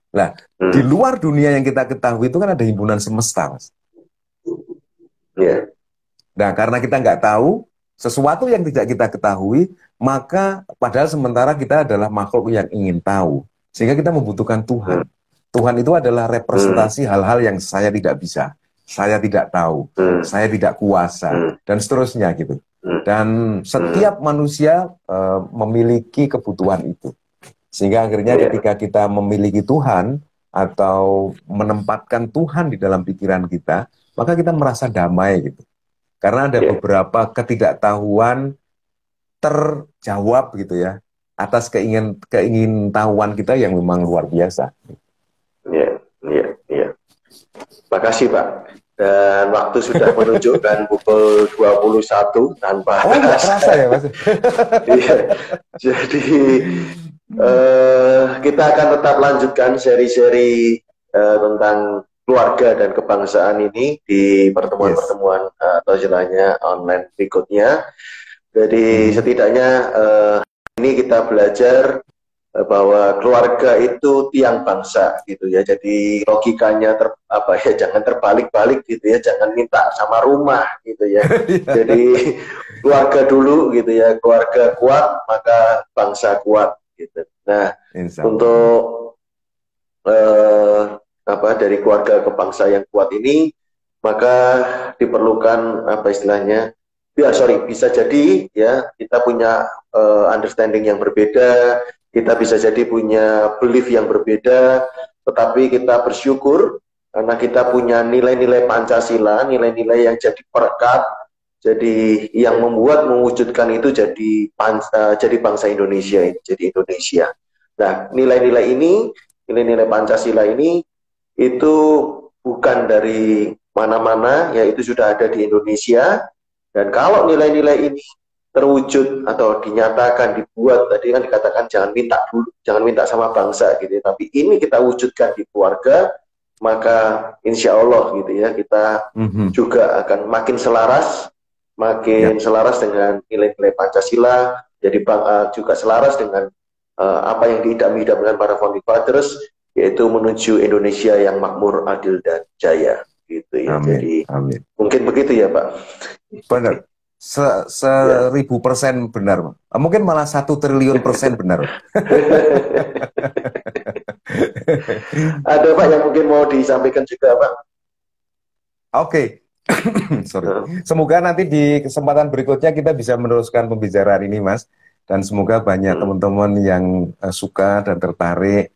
Nah, di Hmm. luar dunia yang kita ketahui itu kan ada himpunan semesta, Mas. Ya. Nah, karena kita nggak tahu sesuatu yang tidak kita ketahui, maka padahal sementara kita adalah makhluk yang ingin tahu. Sehingga kita membutuhkan Hmm. Tuhan. Tuhan itu adalah Hmm. representasi hal-hal yang saya tidak bisa, saya tidak tahu, Hmm. saya tidak kuasa, Hmm. dan seterusnya gitu. Hmm. Dan Hmm. setiap manusia memiliki kebutuhan itu. Sehingga akhirnya Ya. ketika kita memiliki Tuhan atau menempatkan Tuhan di dalam pikiran kita, maka kita merasa damai gitu. Karena ada Ya. beberapa ketidaktahuan terjawab gitu ya, atas keingintahuan kita yang memang luar biasa. Ya. Ya. Ya. Makasih Pak. Dan waktu sudah menunjukkan pukul 21 tanpa Oh, nggak kerasa terasa. ya, Mas? Iya. Jadi kita akan tetap lanjutkan seri-seri tentang keluarga dan kebangsaan ini di Yes. pertemuan-pertemuan atau istilahnya online berikutnya. Jadi Mhm. setidaknya ini kita belajar bahwa keluarga itu tiang bangsa gitu ya. Jadi logikanya apa ya, jangan terbalik-balik gitu ya, jangan minta sama rumah gitu ya. Jadi keluarga dulu gitu ya, keluarga kuat maka bangsa kuat gitu. Nah, Insya Allah. untuk eh, apa, dari keluarga ke bangsa yang kuat ini maka diperlukan apa istilahnya, ya sorry, bisa jadi ya kita punya understanding yang berbeda, kita bisa jadi punya belief yang berbeda, tetapi kita bersyukur karena kita punya nilai-nilai Pancasila, nilai-nilai yang jadi perekat, jadi yang membuat mewujudkan itu jadi bangsa Indonesia, jadi Indonesia. Nah, nilai-nilai Pancasila ini itu bukan dari mana-mana, yaitu sudah ada di Indonesia. Dan kalau nilai-nilai ini terwujud atau dinyatakan, dibuat, tadi kan dikatakan jangan minta dulu, jangan minta sama bangsa gitu ya, tapi ini kita wujudkan di keluarga, maka insya Allah gitu ya, kita Mhm. juga akan Ya, makin selaras dengan nilai-nilai Pancasila, jadi juga selaras dengan apa yang diidam-idamkan para founding fathers, yaitu menuju Indonesia yang makmur, adil, dan jaya gitu ya. amin, Jadi amin. mungkin begitu ya Pak. Benar. Ya. 1000% benar, Pak. Mungkin malah 1 triliun% benar. Ada Pak yang mungkin mau disampaikan juga Pak? Oke, sorry. Nah. Semoga nanti di kesempatan berikutnya kita bisa meneruskan pembicaraan ini, Mas. Dan semoga banyak Hmm. teman-teman yang suka dan tertarik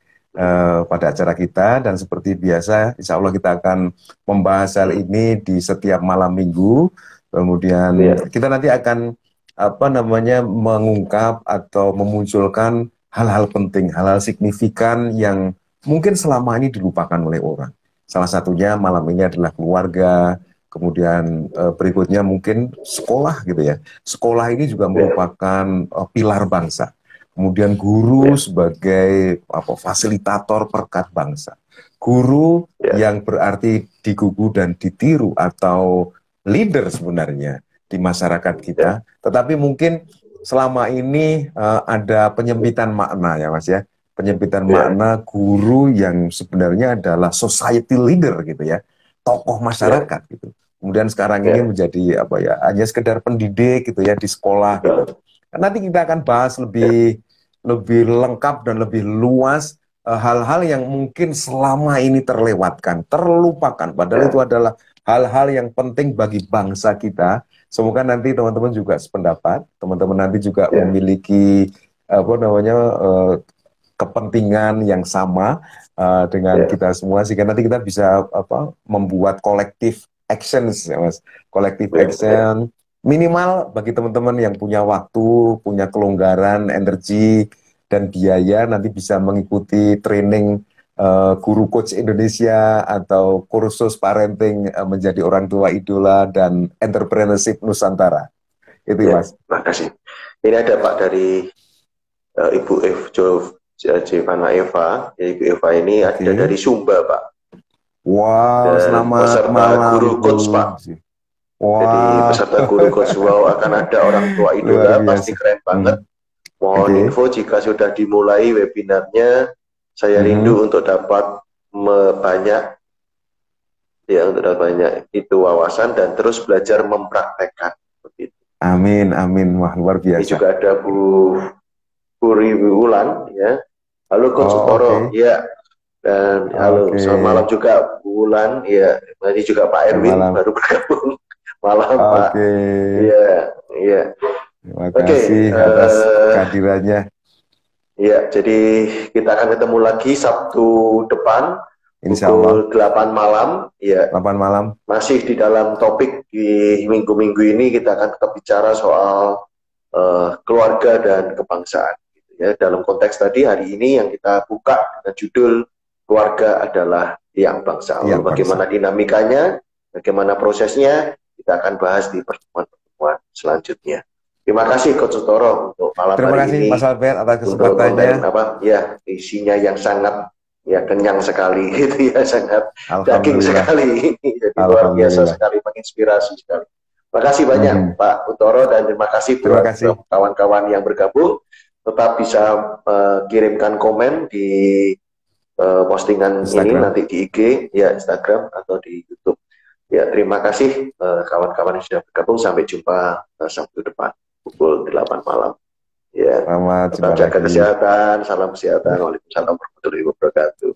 pada acara kita, dan seperti biasa insya Allah kita akan membahas hal ini di setiap malam minggu. Kemudian Ya, kita nanti akan apa namanya mengungkap atau memunculkan hal-hal penting, hal-hal signifikan yang mungkin selama ini dilupakan oleh orang. Salah satunya malam ini adalah keluarga, kemudian berikutnya mungkin sekolah gitu ya. Sekolah ini juga ya, merupakan pilar bangsa. Kemudian guru ya, sebagai apa, fasilitator perkat bangsa. Guru ya, yang berarti digugu dan ditiru atau leader sebenarnya di masyarakat ya, kita. Tetapi mungkin selama ini ada penyempitan makna ya Mas ya. Penyempitan ya, makna guru yang sebenarnya adalah society leader gitu ya. Tokoh ya, masyarakat gitu. Kemudian sekarang ini ya, menjadi apa ya, hanya sekedar pendidik gitu ya di sekolah gitu. betul. Nanti kita akan bahas Ya, lebih lebih lengkap dan lebih luas hal-hal yang mungkin selama ini terlewatkan, terlupakan. Padahal itu ya, adalah hal-hal yang penting bagi bangsa kita. Semoga nanti teman-teman juga sependapat, teman-teman nanti juga ya, memiliki apa namanya kepentingan yang sama dengan ya, kita semua, sehingga nanti kita bisa apa membuat collective actions ya Mas. Collective ya, ya, action minimal bagi teman-teman yang punya waktu, punya kelonggaran, energi dan biaya nanti bisa mengikuti training guru coach Indonesia atau kursus parenting menjadi orang tua idola dan entrepreneurship Nusantara. Itu ya, ya. Mas. Makasih. Ini ada Pak dari Ibu Jevana Eva. Ya, Ibu Eva ini ada Oke. dari Sumba, Pak. Wow, Dan selamat peserta malam guru Ibu. coach, Pak. Jadi Wah, peserta guru coach wow akan ada orang tua luar idola, pasti biasa. keren Hmm. banget. Mohon Oke. info jika sudah dimulai webinarnya. Saya Mhm. rindu untuk dapat banyak ya untuk dapat banyak itu wawasan dan terus belajar mempraktekkan. Begitu. Amin, amin. Wah, luar Ini biasa. juga ada Puri Wulan ya. Halo Coach Oh, Utoro, oke. ya. Dan halo, Oke. selamat malam juga Bu Wulan, ya. Ini juga Pak Selamat Erwin malam. baru bergabung. Malam Pak. Oke. Iya, iya. Terima Oke, kasih atas kehadirannya. ya, jadi kita akan ketemu lagi Sabtu depan Insya Allah, pukul 8 malam. Ya, 8 malam. masih di dalam topik di minggu-minggu ini kita akan tetap bicara soal keluarga dan kebangsaan. Gitu ya. Dalam konteks tadi hari ini yang kita buka dengan judul keluarga adalah tiang bangsa. Tiang Lalu bangsa. bagaimana dinamikanya, bagaimana prosesnya, kita akan bahas di pertemuan-pertemuan selanjutnya. Terima kasih Coach Sutoro untuk malam Terima hari kasih Mas ini Albert atas untuk kesempatannya. konten apa ya isinya yang sangat ya kenyang sekali gitu ya sangat daging Alhamdulillah. sekali jadi luar biasa Alhamdulillah. sekali menginspirasi sekali. Terima kasih banyak Mhm. Pak Utoro dan terima kasih Terima buat kasih. kawan-kawan yang bergabung. Tetap bisa kirimkan komen di postingan ini Instagram. nanti di IG ya Instagram atau di YouTube. Ya terima kasih kawan-kawan yang sudah bergabung. Sampai jumpa Sabtu depan pukul 8 malam. Ya, Selamat tetap jumpa jaga lagi. kesehatan. Salam kesehatan. Waalaikumsalam warahmatullahi wabarakatuh.